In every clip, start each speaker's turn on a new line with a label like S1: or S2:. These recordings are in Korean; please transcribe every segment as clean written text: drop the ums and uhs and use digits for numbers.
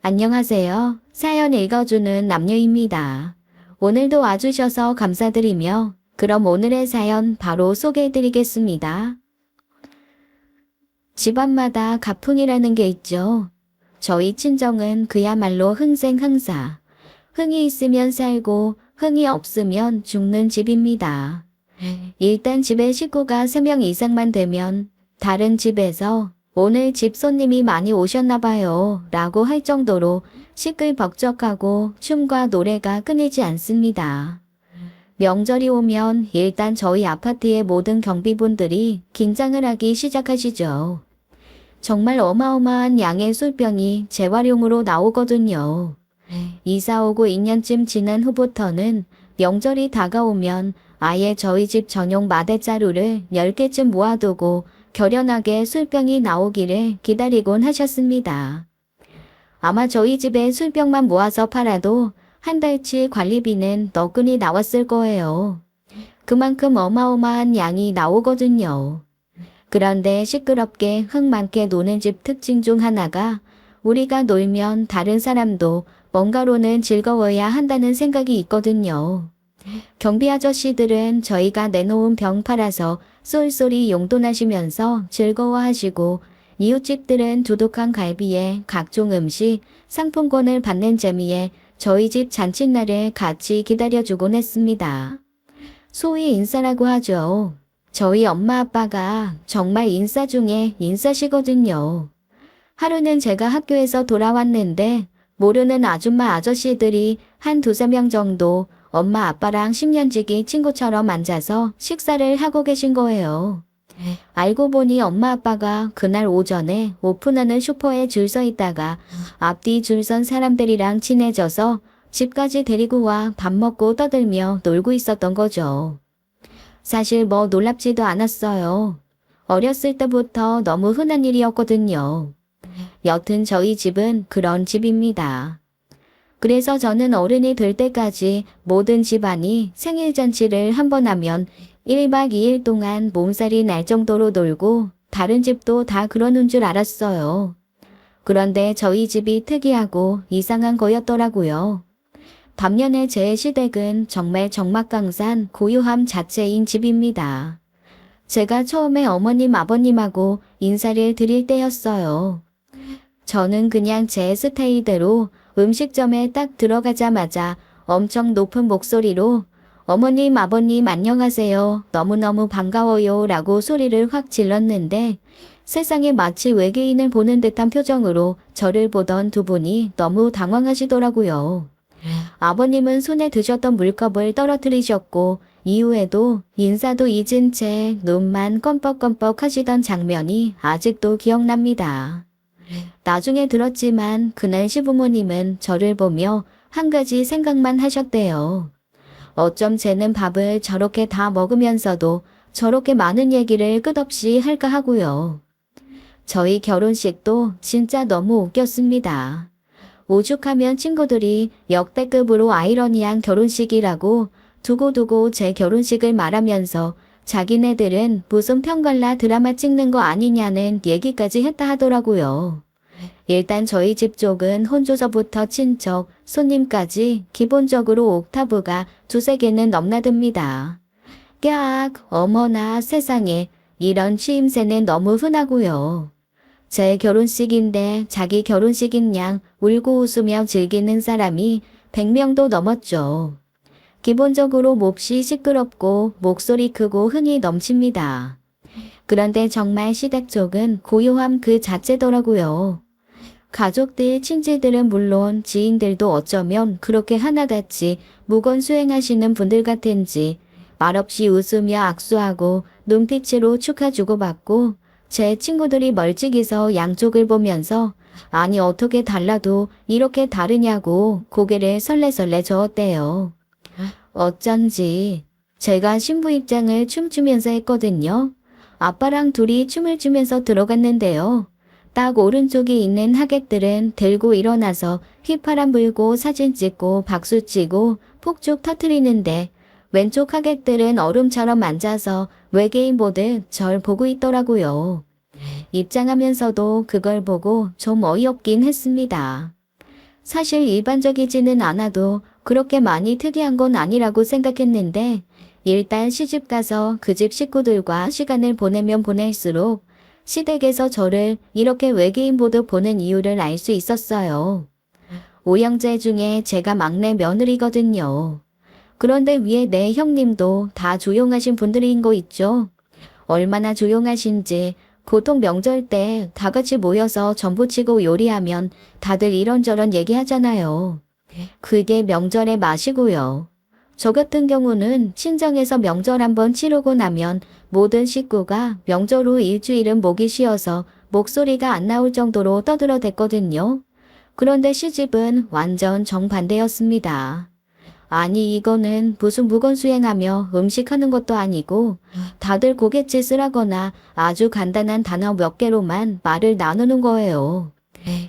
S1: 안녕하세요. 사연 읽어주는 남녀입니다. 오늘도 와주셔서 감사드리며 그럼 오늘의 사연 바로 소개해드리겠습니다. 집안마다 가풍이라는 게 있죠. 저희 친정은 그야말로 흥생흥사. 흥이 있으면 살고 흥이 없으면 죽는 집입니다. 일단 집에 식구가 3명 이상만 되면 다른 집에서 오늘 집 손님이 많이 오셨나 봐요 라고 할 정도로 시끌벅적하고 춤과 노래가 끊이지 않습니다. 명절이 오면 일단 저희 아파트의 모든 경비분들이 긴장을 하기 시작하시죠. 정말 어마어마한 양의 술병이 재활용으로 나오거든요. 이사 오고 2년쯤 지난 후부터는 명절이 다가오면 아예 저희 집 전용 마대자루를 10개쯤 모아두고 결연하게 술병이 나오기를 기다리곤 하셨습니다. 아마 저희 집에 술병만 모아서 팔아도 한 달치 관리비는 너끈히 나왔을 거예요. 그만큼 어마어마한 양이 나오거든요. 그런데 시끄럽게 흥 많게 노는 집 특징 중 하나가 우리가 놀면 다른 사람도 뭔가로는 즐거워야 한다는 생각이 있거든요. 경비 아저씨들은 저희가 내놓은 병 팔아서 쏠쏠이 용돈하시면서 즐거워하시고 이웃집들은 두둑한 갈비에 각종 음식, 상품권을 받는 재미에 저희 집 잔칫날을 같이 기다려주곤 했습니다. 소위 인싸라고 하죠. 저희 엄마 아빠가 정말 인싸 중에 인싸시거든요. 하루는 제가 학교에서 돌아왔는데 모르는 아줌마 아저씨들이 한 두세 명 정도 엄마 아빠랑 10년지기 친구처럼 앉아서 식사를 하고 계신 거예요. 알고 보니 엄마 아빠가 그날 오전에 오픈하는 슈퍼에 줄 서 있다가 앞뒤 줄 선 사람들이랑 친해져서 집까지 데리고 와 밥 먹고 떠들며 놀고 있었던 거죠. 사실 뭐 놀랍지도 않았어요. 어렸을 때부터 너무 흔한 일이었거든요. 여튼 저희 집은 그런 집입니다. 그래서 저는 어른이 될 때까지 모든 집안이 생일잔치를 한 번 하면 1박 2일 동안 몸살이 날 정도로 놀고 다른 집도 다 그러는 줄 알았어요. 그런데 저희 집이 특이하고 이상한 거였더라고요. 반면에 제 시댁은 정말 적막강산 고요함 자체인 집입니다. 제가 처음에 어머님 아버님하고 인사를 드릴 때였어요. 저는 그냥 제 스타일대로 음식점에 딱 들어가자마자 엄청 높은 목소리로 어머님 아버님 안녕하세요 너무너무 반가워요 라고 소리를 확 질렀는데 세상에 마치 외계인을 보는 듯한 표정으로 저를 보던 두 분이 너무 당황하시더라고요. 아버님은 손에 드셨던 물컵을 떨어뜨리셨고 이후에도 인사도 잊은 채 눈만 껌뻑껌뻑 하시던 장면이 아직도 기억납니다. 나중에 들었지만 그날 시부모님은 저를 보며 한 가지 생각만 하셨대요. 어쩜 쟤는 밥을 저렇게 다 먹으면서도 저렇게 많은 얘기를 끝없이 할까 하고요. 저희 결혼식도 진짜 너무 웃겼습니다. 오죽하면 친구들이 역대급으로 아이러니한 결혼식이라고 두고두고 제 결혼식을 말하면서 자기네들은 무슨 편갈라 드라마 찍는 거 아니냐는 얘기까지 했다 하더라고요. 일단 저희 집 쪽은 혼조서부터 친척, 손님까지 기본적으로 옥타브가 두세 개는 넘나듭니다. 깍, 어머나 세상에 이런 취임새는 너무 흔하고요. 제 결혼식인데 자기 결혼식인 양 울고 웃으며 즐기는 사람이 100명도 넘었죠. 기본적으로 몹시 시끄럽고 목소리 크고 흥이 넘칩니다. 그런데 정말 시댁 쪽은 고요함 그 자체더라고요. 가족들, 친지들은 물론 지인들도 어쩌면 그렇게 하나같이 무건 수행하시는 분들 같은지 말없이 웃으며 악수하고 눈빛으로 축하 주고받고 제 친구들이 멀찍이서 양쪽을 보면서 아니 어떻게 달라도 이렇게 다르냐고 고개를 설레설레 저었대요. 어쩐지 제가 신부 입장을 춤추면서 했거든요. 아빠랑 둘이 춤을 추면서 들어갔는데요. 딱 오른쪽에 있는 하객들은 들고 일어나서 휘파람 불고 사진 찍고 박수 치고 폭죽 터트리는데 왼쪽 하객들은 얼음처럼 앉아서 외계인 보듯 절 보고 있더라고요. 입장하면서도 그걸 보고 좀 어이없긴 했습니다. 사실 일반적이지는 않아도 그렇게 많이 특이한 건 아니라고 생각했는데 일단 시집 가서 그 집 식구들과 시간을 보내면 보낼수록 시댁에서 저를 이렇게 외계인 보듯 보는 이유를 알 수 있었어요. 오형제 중에 제가 막내 며느리거든요. 그런데 위에 내 형님도 다 조용하신 분들인 거 있죠? 얼마나 조용하신지 보통 명절 때 다 같이 모여서 전부치고 요리하면 다들 이런저런 얘기하잖아요. 그게 명절의 맛이고요. 저 같은 경우는 친정에서 명절 한번 치르고 나면 모든 식구가 명절 후 일주일은 목이 쉬어서 목소리가 안 나올 정도로 떠들어댔거든요. 그런데 시집은 완전 정반대였습니다. 아니 이거는 무슨 무건수행하며 음식하는 것도 아니고 다들 고갯짓을 하거나 아주 간단한 단어 몇 개로만 말을 나누는 거예요.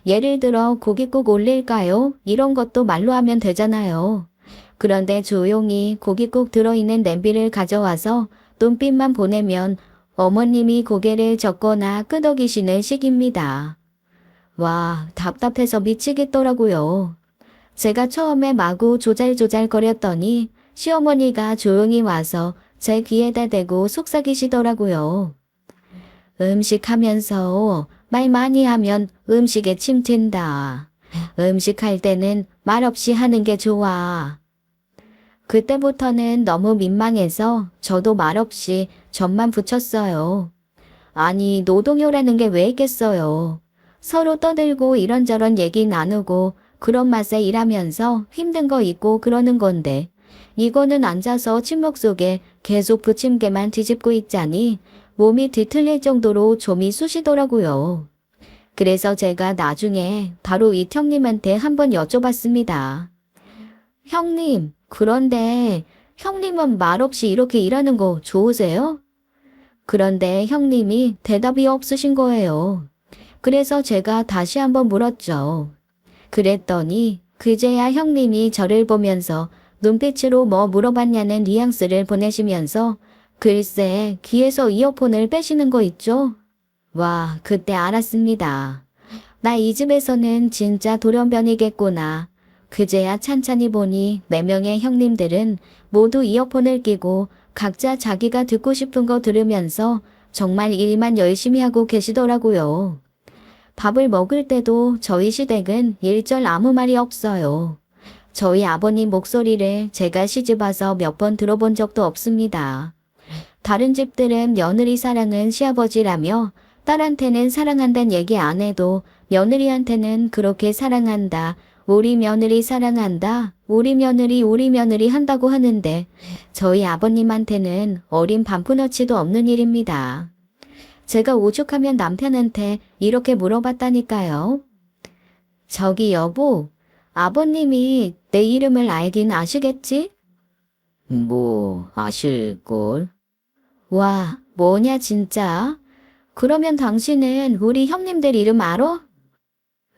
S1: 예를 들어 고기 국 올릴까요? 이런 것도 말로 하면 되잖아요. 그런데 조용히 고깃국 들어있는 냄비를 가져와서 눈빛만 보내면 어머님이 고개를 젓거나 끄덕이시는 식입니다. 와, 답답해서 미치겠더라고요. 제가 처음에 마구 조잘조잘거렸더니 시어머니가 조용히 와서 제 귀에다 대고 속삭이시더라고요. 음식하면서 말 많이 하면 음식에 침 튄다. 음식할 때는 말 없이 하는 게 좋아. 그때부터는 너무 민망해서 저도 말없이 점만 붙였어요. 아니 노동요라는 게 왜 있겠어요. 서로 떠들고 이런저런 얘기 나누고 그런 맛에 일하면서 힘든 거 있고 그러는 건데 이거는 앉아서 침묵 속에 계속 부침개만 뒤집고 있자니 몸이 뒤틀릴 정도로 좀이 쑤시더라고요. 그래서 제가 나중에 바로 이 형님한테 한번 여쭤봤습니다. 형님, 그런데 형님은 말없이 이렇게 일하는 거 좋으세요? 그런데 형님이 대답이 없으신 거예요. 그래서 제가 다시 한번 물었죠. 그랬더니 그제야 형님이 저를 보면서 눈빛으로 뭐 물어봤냐는 뉘앙스를 보내시면서 글쎄 귀에서 이어폰을 빼시는 거 있죠? 와, 그때 알았습니다. 나 이 집에서는 진짜 돌연변이겠구나. 그제야 찬찬히 보니 4명의 형님들은 모두 이어폰을 끼고 각자 자기가 듣고 싶은 거 들으면서 정말 일만 열심히 하고 계시더라고요. 밥을 먹을 때도 저희 시댁은 일절 아무 말이 없어요. 저희 아버님 목소리를 제가 시집와서 몇 번 들어본 적도 없습니다. 다른 집들은 며느리 사랑은 시아버지라며 딸한테는 사랑한다는 얘기 안 해도 며느리한테는 그렇게 사랑한다. 우리 며느리 사랑한다. 우리 며느리 한다고 하는데 저희 아버님한테는 어린 반푼어치도 없는 일입니다. 제가 오죽하면 남편한테 이렇게 물어봤다니까요. 저기 여보, 아버님이 내 이름을 알긴 아시겠지? 뭐 아실걸? 와, 뭐냐 진짜? 그러면 당신은 우리 형님들 이름 알아?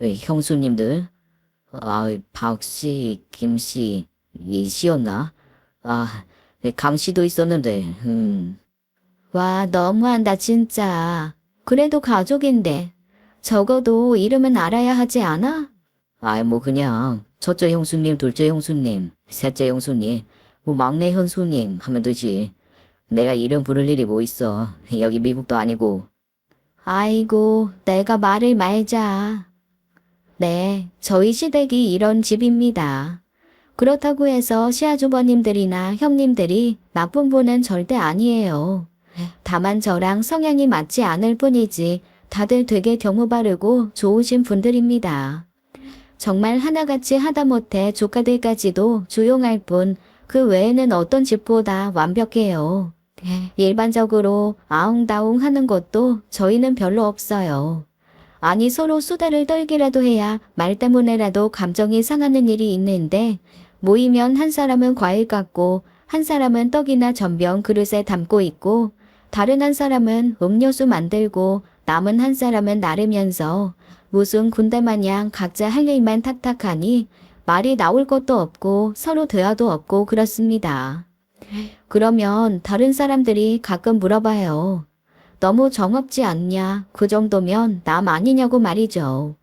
S1: 형수님들? 박씨, 김씨, 이씨였나? 강씨도 있었는데, 와, 너무한다, 진짜. 그래도 가족인데. 적어도 이름은 알아야 하지 않아? 뭐 그냥, 첫째 형수님, 둘째 형수님, 셋째 형수님, 뭐 막내 형수님 하면 되지. 내가 이름 부를 일이 뭐 있어. 여기 미국도 아니고. 아이고, 내가 말을 말자. 네, 저희 시댁이 이런 집입니다. 그렇다고 해서 시아주버님들이나 형님들이 나쁜 분은 절대 아니에요. 다만 저랑 성향이 맞지 않을 뿐이지 다들 되게 경우 바르고 좋으신 분들입니다. 정말 하나같이 하다못해 조카들까지도 조용할 뿐 그 외에는 어떤 집보다 완벽해요. 일반적으로 아웅다웅 하는 것도 저희는 별로 없어요. 아니 서로 수다를 떨기라도 해야 말 때문에라도 감정이 상하는 일이 있는데 모이면 한 사람은 과일 깎고 한 사람은 떡이나 전병 그릇에 담고 있고 다른 한 사람은 음료수 만들고 남은 한 사람은 나르면서 무슨 군대 마냥 각자 할 일만 탁탁하니 말이 나올 것도 없고 서로 대화도 없고 그렇습니다. 그러면 다른 사람들이 가끔 물어봐요. 너무 정없지 않냐? 그 정도면 남 아니냐고 말이죠.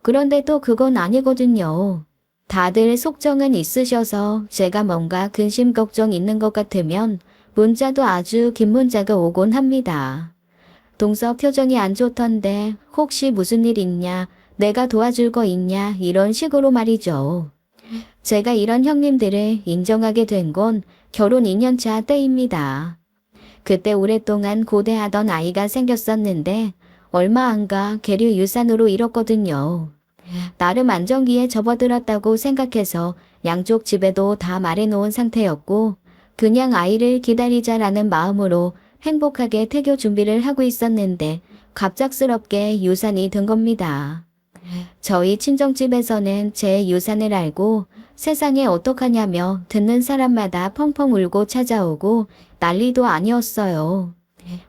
S1: 그런데 또 그건 아니거든요. 다들 속정은 있으셔서 제가 뭔가 근심 걱정 있는 것 같으면 문자도 아주 긴 문자가 오곤 합니다. 동서 표정이 안 좋던데 혹시 무슨 일 있냐, 내가 도와줄 거 있냐 이런 식으로 말이죠. 제가 이런 형님들을 인정하게 된 건 결혼 2년차 때입니다. 그때 오랫동안 고대하던 아이가 생겼었는데 얼마 안 가 계류 유산으로 잃었거든요. 나름 안정기에 접어들었다고 생각해서 양쪽 집에도 다 말해놓은 상태였고 그냥 아이를 기다리자라는 마음으로 행복하게 태교 준비를 하고 있었는데 갑작스럽게 유산이 든 겁니다. 저희 친정집에서는 제 유산을 알고 세상에 어떡하냐며 듣는 사람마다 펑펑 울고 찾아오고 난리도 아니었어요.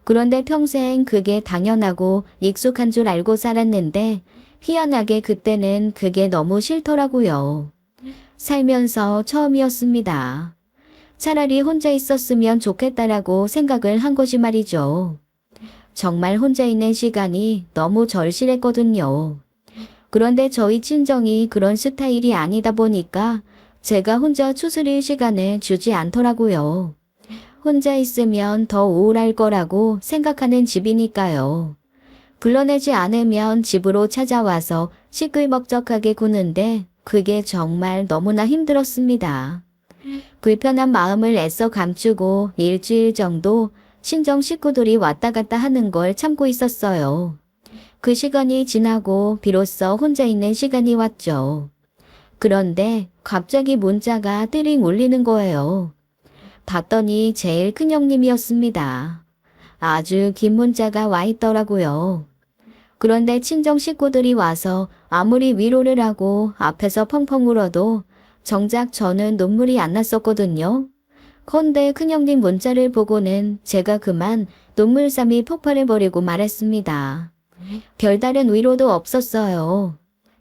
S1: 그런데 평생 그게 당연하고 익숙한 줄 알고 살았는데 희한하게 그때는 그게 너무 싫더라고요. 살면서 처음이었습니다. 차라리 혼자 있었으면 좋겠다라고 생각을 한 것이 말이죠. 정말 혼자 있는 시간이 너무 절실했거든요. 그런데 저희 친정이 그런 스타일이 아니다 보니까 제가 혼자 추스릴 시간을 주지 않더라고요. 혼자 있으면 더 우울할 거라고 생각하는 집이니까요. 불러내지 않으면 집으로 찾아와서 시끌벅적하게 구는데 그게 정말 너무나 힘들었습니다. 불편한 마음을 애써 감추고 일주일 정도 친정 식구들이 왔다 갔다 하는 걸 참고 있었어요. 그 시간이 지나고 비로소 혼자 있는 시간이 왔죠. 그런데 갑자기 문자가 띠링 울리는 거예요. 봤더니 제일 큰 형님이었습니다. 아주 긴 문자가 와 있더라고요. 그런데 친정 식구들이 와서 아무리 위로를 하고 앞에서 펑펑 울어도 정작 저는 눈물이 안 났었거든요. 그런데 큰형님 문자를 보고는 제가 그만 눈물샘이 폭발해버리고 말했습니다. 별다른 위로도 없었어요.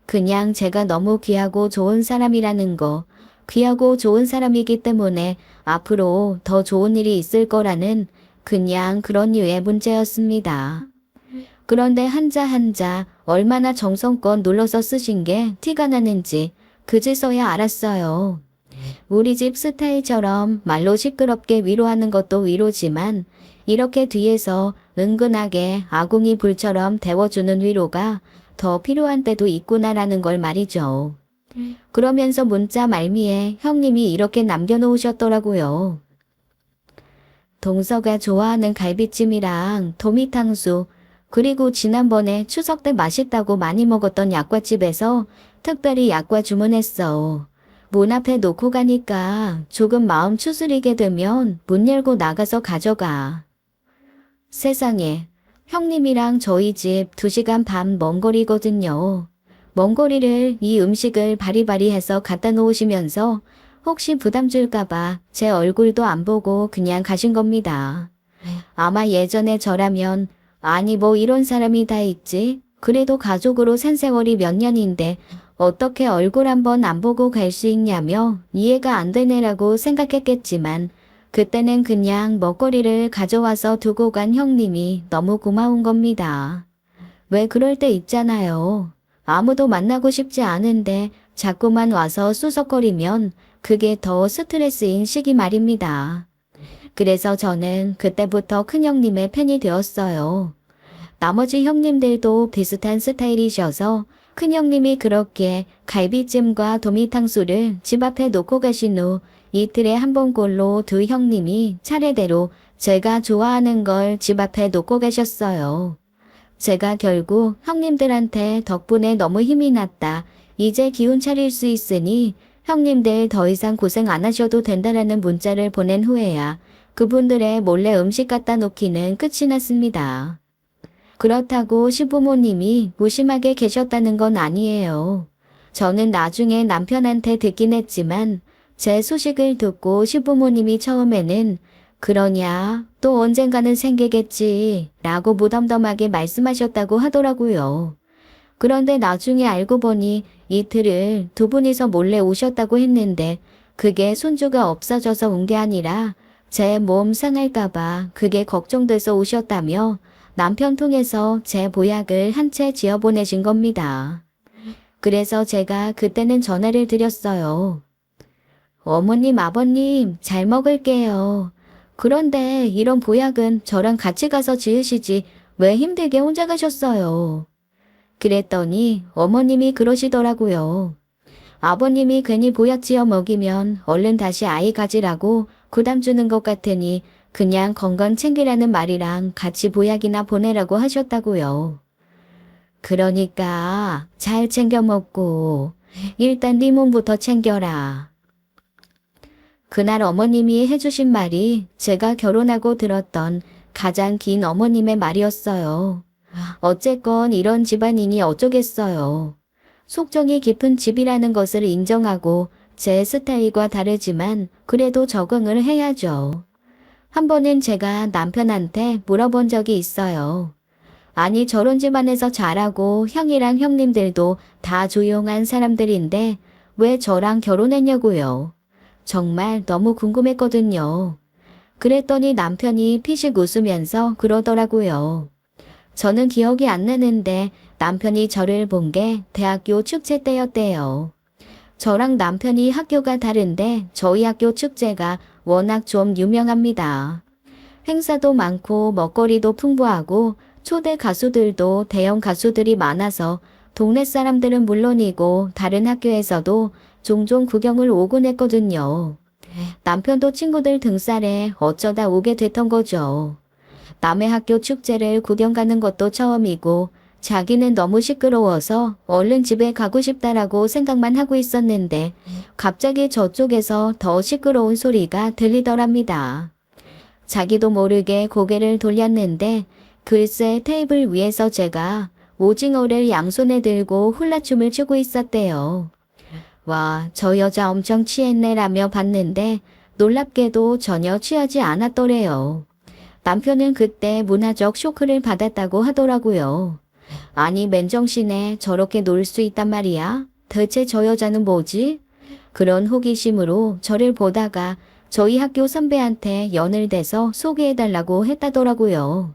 S1: 그냥 제가 너무 귀하고 좋은 사람이라는 거, 귀하고 좋은 사람이기 때문에 앞으로 더 좋은 일이 있을 거라는 그냥 그런 류의 문제였습니다. 그런데 한자 한자 얼마나 정성껏 눌러서 쓰신 게 티가 나는지 그제서야 알았어요. 우리 집 스타일처럼 말로 시끄럽게 위로하는 것도 위로지만 이렇게 뒤에서 은근하게 아궁이 불처럼 데워주는 위로가 더 필요한 때도 있구나라는 걸 말이죠. 그러면서 문자 말미에 형님이 이렇게 남겨놓으셨더라고요. 동서가 좋아하는 갈비찜이랑 도미탕수, 그리고 지난번에 추석 때 맛있다고 많이 먹었던 약과집에서 특별히 약과 주문했어. 문 앞에 놓고 가니까 조금 마음 추스리게 되면 문 열고 나가서 가져가. 세상에, 형님이랑 저희 집 2시간 반 먼 거리거든요. 먼 거리를 이 음식을 바리바리해서 갖다 놓으시면서 혹시 부담 줄까봐 제 얼굴도 안 보고 그냥 가신 겁니다. 아마 예전에 저라면 아니 뭐 이런 사람이 다 있지. 그래도 가족으로 산 세월이 몇 년인데 어떻게 얼굴 한번 안 보고 갈 수 있냐며 이해가 안 되네라고 생각했겠지만 그때는 그냥 먹거리를 가져와서 두고 간 형님이 너무 고마운 겁니다. 왜 그럴 때 있잖아요. 아무도 만나고 싶지 않은데 자꾸만 와서 수석거리면 그게 더 스트레스인 시기 말입니다. 그래서 저는 그때부터 큰형님의 팬이 되었어요. 나머지 형님들도 비슷한 스타일이셔서 큰형님이 그렇게 갈비찜과 도미탕수를 집 앞에 놓고 가신 후 이틀에 한 번꼴로 두 형님이 차례대로 제가 좋아하는 걸 집 앞에 놓고 가셨어요. 제가 결국 형님들한테 덕분에 너무 힘이 났다. 이제 기운 차릴 수 있으니 형님들 더 이상 고생 안 하셔도 된다라는 문자를 보낸 후에야 그분들의 몰래 음식 갖다 놓기는 끝이 났습니다. 그렇다고 시부모님이 무심하게 계셨다는 건 아니에요. 저는 나중에 남편한테 듣긴 했지만 제 소식을 듣고 시부모님이 처음에는 그러냐 또 언젠가는 생기겠지 라고 무덤덤하게 말씀하셨다고 하더라고요. 그런데 나중에 알고 보니 이틀을 두 분이서 몰래 오셨다고 했는데 그게 손주가 없어져서 온 게 아니라 제 몸 상할까봐 그게 걱정돼서 오셨다며 남편 통해서 제 보약을 한 채 지어 보내신 겁니다. 그래서 제가 그때는 전화를 드렸어요. 어머님, 아버님, 잘 먹을게요. 그런데 이런 보약은 저랑 같이 가서 지으시지 왜 힘들게 혼자 가셨어요? 그랬더니 어머님이 그러시더라고요. 아버님이 괜히 보약 지어 먹이면 얼른 다시 아이 가지라고 부담 주는 것 같으니 그냥 건강 챙기라는 말이랑 같이 보약이나 보내라고 하셨다고요. 그러니까 잘 챙겨 먹고 일단 네 몸부터 챙겨라. 그날 어머님이 해주신 말이 제가 결혼하고 들었던 가장 긴 어머님의 말이었어요. 어쨌건 이런 집안이니 어쩌겠어요. 속정이 깊은 집이라는 것을 인정하고 제 스타일과 다르지만 그래도 적응을 해야죠. 한 번은 제가 남편한테 물어본 적이 있어요. 아니 저런 집안에서 자라고 형이랑 형님들도 다 조용한 사람들인데 왜 저랑 결혼했냐고요. 정말 너무 궁금했거든요. 그랬더니 남편이 피식 웃으면서 그러더라고요. 저는 기억이 안 나는데 남편이 저를 본 게 대학교 축제 때였대요. 저랑 남편이 학교가 다른데 저희 학교 축제가 워낙 좀 유명합니다. 행사도 많고 먹거리도 풍부하고 초대 가수들도 대형 가수들이 많아서 동네 사람들은 물론이고 다른 학교에서도 종종 구경을 오곤 했거든요. 남편도 친구들 등살에 어쩌다 오게 됐던 거죠. 남의 학교 축제를 구경 가는 것도 처음이고 자기는 너무 시끄러워서 얼른 집에 가고 싶다라고 생각만 하고 있었는데 갑자기 저쪽에서 더 시끄러운 소리가 들리더랍니다. 자기도 모르게 고개를 돌렸는데 글쎄 테이블 위에서 제가 오징어를 양손에 들고 훌라춤을 추고 있었대요. 와, 저 여자 엄청 취했네라며 봤는데 놀랍게도 전혀 취하지 않았더래요. 남편은 그때 문화적 쇼크를 받았다고 하더라고요. 아니 맨정신에 저렇게 놀 수 있단 말이야? 대체 저 여자는 뭐지? 그런 호기심으로 저를 보다가 저희 학교 선배한테 연을 대서 소개해달라고 했다더라고요.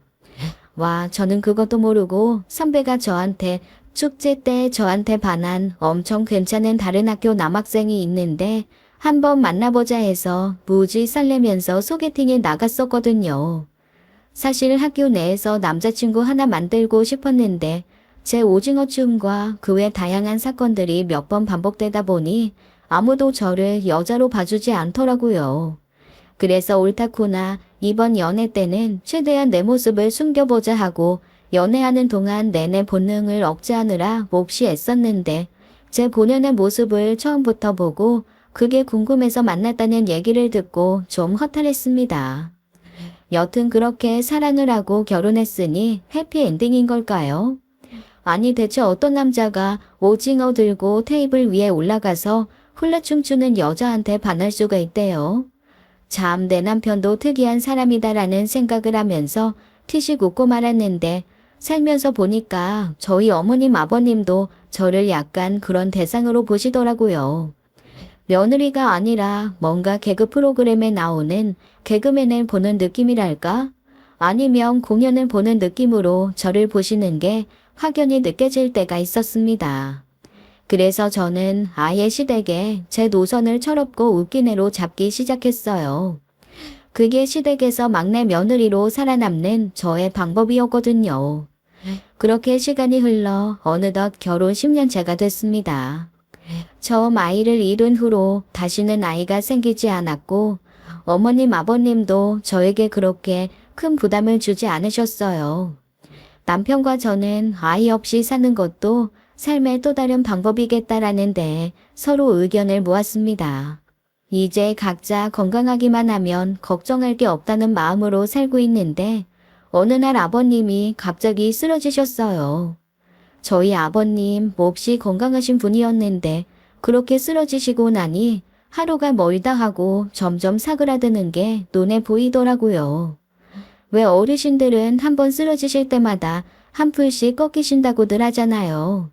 S1: 와, 저는 그것도 모르고 선배가 저한테 축제 때 저한테 반한 엄청 괜찮은 다른 학교 남학생이 있는데 한번 만나보자 해서 무지 설레면서 소개팅에 나갔었거든요. 사실 학교 내에서 남자친구 하나 만들고 싶었는데 제 오징어 춤과 그 외 다양한 사건들이 몇 번 반복되다 보니 아무도 저를 여자로 봐주지 않더라고요. 그래서 옳다구나 이번 연애 때는 최대한 내 모습을 숨겨보자 하고 연애하는 동안 내내 본능을 억제하느라 몹시 애썼는데 제 본연의 모습을 처음부터 보고 그게 궁금해서 만났다는 얘기를 듣고 좀 허탈했습니다. 여튼 그렇게 사랑을 하고 결혼했으니 해피엔딩인 걸까요? 아니 대체 어떤 남자가 오징어 들고 테이블 위에 올라가서 훌라춤 추는 여자한테 반할 수가 있대요? 참 내 남편도 특이한 사람이다라는 생각을 하면서 티식 웃고 말았는데 살면서 보니까 저희 어머님 아버님도 저를 약간 그런 대상으로 보시더라고요. 며느리가 아니라 뭔가 개그 프로그램에 나오는 개그맨을 보는 느낌이랄까? 아니면 공연을 보는 느낌으로 저를 보시는 게 확연히 느껴질 때가 있었습니다. 그래서 저는 아예 시댁에 제 노선을 철없고 웃기네로 잡기 시작했어요. 그게 시댁에서 막내 며느리로 살아남는 저의 방법이었거든요. 그렇게 시간이 흘러 어느덧 결혼 10년차가 됐습니다. 처음 아이를 잃은 후로 다시는 아이가 생기지 않았고 어머님 아버님도 저에게 그렇게 큰 부담을 주지 않으셨어요. 남편과 저는 아이 없이 사는 것도 삶의 또 다른 방법이겠다라는 데 서로 의견을 모았습니다. 이제 각자 건강하기만 하면 걱정할 게 없다는 마음으로 살고 있는데 어느 날 아버님이 갑자기 쓰러지셨어요. 저희 아버님 몹시 건강하신 분이었는데 그렇게 쓰러지시고 나니 하루가 멀다 하고 점점 사그라드는 게 눈에 보이더라고요. 왜 어르신들은 한번 쓰러지실 때마다 한 풀씩 꺾이신다고들 하잖아요.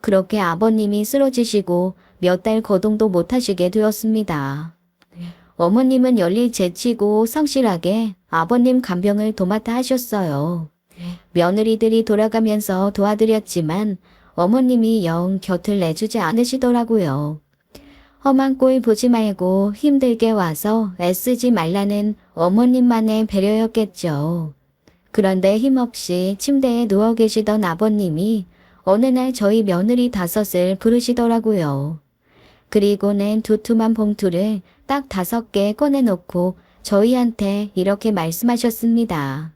S1: 그렇게 아버님이 쓰러지시고 몇 달 거동도 못하시게 되었습니다. 어머님은 열일 제치고 성실하게 아버님 간병을 도맡아 하셨어요. 며느리들이 돌아가면서 도와드렸지만 어머님이 영 곁을 내주지 않으시더라고요. 험한 꼴 보지 말고 힘들게 와서 애쓰지 말라는 어머님만의 배려였겠죠. 그런데 힘없이 침대에 누워 계시던 아버님이 어느 날 저희 며느리 5을 부르시더라고요. 그리고는 두툼한 봉투를 딱 5개 꺼내놓고 저희한테 이렇게 말씀하셨습니다.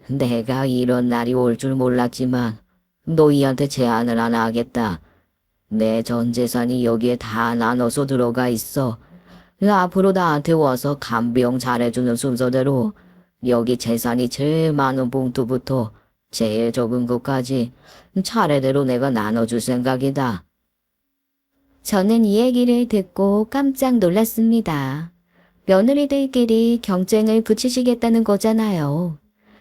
S1: 내가 이런 날이 올 줄 몰랐지만 너희한테 제안을 하나 하겠다. 내 전 재산이 여기에 다 나눠서 들어가 있어. 앞으로 나한테 와서 간병 잘해주는 순서대로 여기 재산이 제일 많은 봉투부터 제일 적은 것까지 차례대로 내가 나눠줄 생각이다. 저는 이 얘기를 듣고 깜짝 놀랐습니다. 며느리들끼리 경쟁을 붙이시겠다는 거잖아요.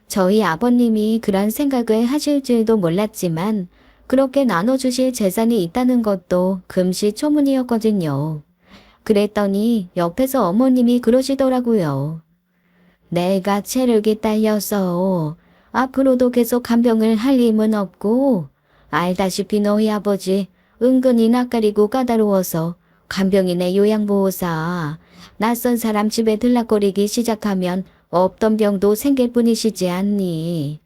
S1: 저희 아버님이 그런 생각을 하실 줄도 몰랐지만 그렇게 나눠주실 재산이 있다는 것도 금시초문이었거든요. 그랬더니 옆에서 어머님이 그러시더라고요. 내가 체력이 딸려서 앞으로도 계속 간병을 할 힘은 없고 알다시피 너희 아버지 은근히 낯가리고 까다로워서 간병인의 요양보호사 낯선 사람 집에 들락거리기 시작하면 없던 병도 생길 뿐이시지 않니.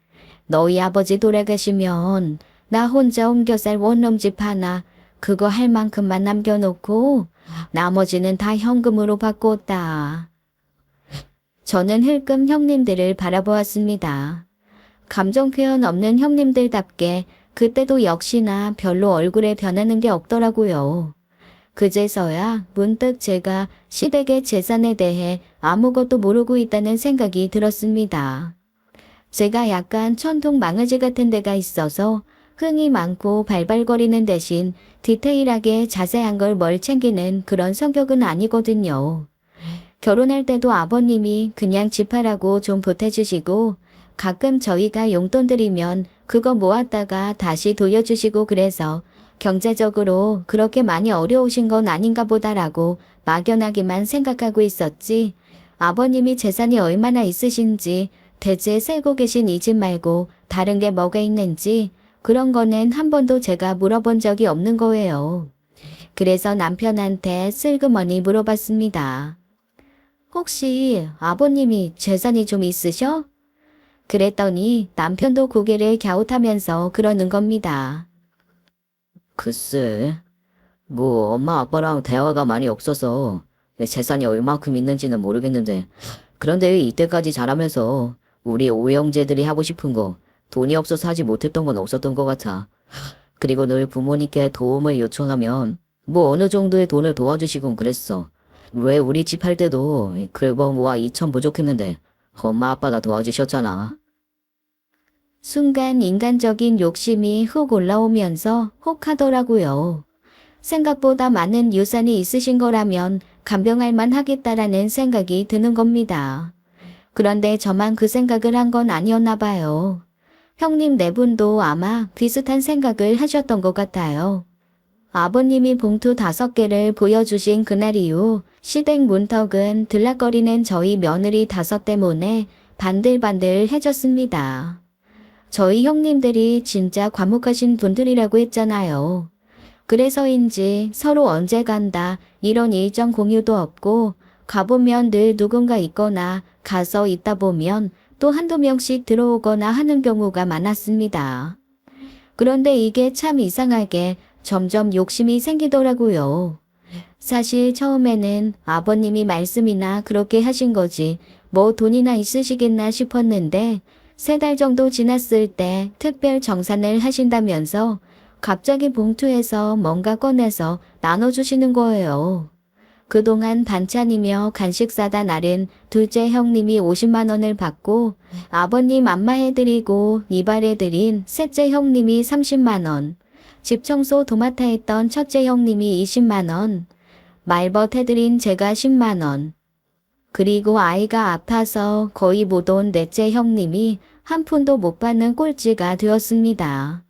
S1: 너희 아버지 돌아가시면 나 혼자 옮겨살 원룸집 하나 그거 할 만큼만 남겨놓고 나머지는 다 현금으로 바꿨다. 저는 힐끔 형님들을 바라보았습니다. 감정 표현 없는 형님들답게 그때도 역시나 별로 얼굴에 변하는 게 없더라고요. 그제서야 문득 제가 시댁의 재산에 대해 아무것도 모르고 있다는 생각이 들었습니다. 제가 약간 천둥 망아지 같은 데가 있어서 흥이 많고 발발거리는 대신 디테일하게 자세한 걸 뭘 챙기는 그런 성격은 아니거든요. 결혼할 때도 아버님이 그냥 집하라고 좀 보태주시고 가끔 저희가 용돈 드리면 그거 모았다가 다시 돌려주시고 그래서 경제적으로 그렇게 많이 어려우신 건 아닌가 보다라고 막연하게만 생각하고 있었지 아버님이 재산이 얼마나 있으신지 대체 살고 계신 이 집 말고 다른 게 뭐가 있는지 그런 거는 한 번도 제가 물어본 적이 없는 거예요. 그래서 남편한테 슬그머니 물어봤습니다. 혹시 아버님이 재산이 좀 있으셔? 그랬더니 남편도 고개를 갸웃하면서 그러는 겁니다. 글쎄, 뭐 엄마 아빠랑 대화가 많이 없어서 내 재산이 얼마큼 있는지는 모르겠는데 그런데 이때까지 자라면서 우리 오형제들이 하고 싶은 거 돈이 없어서 하지 못했던 건 없었던 것 같아. 그리고 늘 부모님께 도움을 요청하면 뭐 어느 정도의 돈을 도와주시곤 그랬어. 왜 우리 집 할 때도 글버 모아 2천 부족했는데 엄마 아빠가 도와주셨잖아. 순간 인간적인 욕심이 훅 올라오면서 혹하더라고요. 생각보다 많은 유산이 있으신 거라면 간병할 만 하겠다라는 생각이 드는 겁니다. 그런데 저만 그 생각을 한 건 아니었나 봐요. 형님 4분도 아마 비슷한 생각을 하셨던 것 같아요. 아버님이 봉투 5개를 보여주신 그날 이후 시댁 문턱은 들락거리는 저희 며느리 5 때문에 반들반들해졌습니다. 저희 형님들이 진짜 과묵하신 분들이라고 했잖아요. 그래서인지 서로 언제 간다 이런 일정 공유도 없고 가보면 늘 누군가 있거나 가서 있다 보면 또 한두 명씩 들어오거나 하는 경우가 많았습니다. 그런데 이게 참 이상하게 점점 욕심이 생기더라고요. 사실 처음에는 아버님이 말씀이나 그렇게 하신 거지 뭐 돈이나 있으시겠나 싶었는데 3달 정도 지났을 때 특별 정산을 하신다면서 갑자기 봉투에서 뭔가 꺼내서 나눠주시는 거예요. 그동안 반찬이며 간식 사다 나른 둘째 형님이 50만 원을 받고 아버님 안마해드리고 이발해드린 셋째 형님이 30만 원, 집 청소 도맡아 했던 첫째 형님이 20만 원, 말벗 해드린 제가 10만 원, 그리고 아이가 아파서 거의 못 온 넷째 형님이 한 푼도 못 받는 꼴찌가 되었습니다.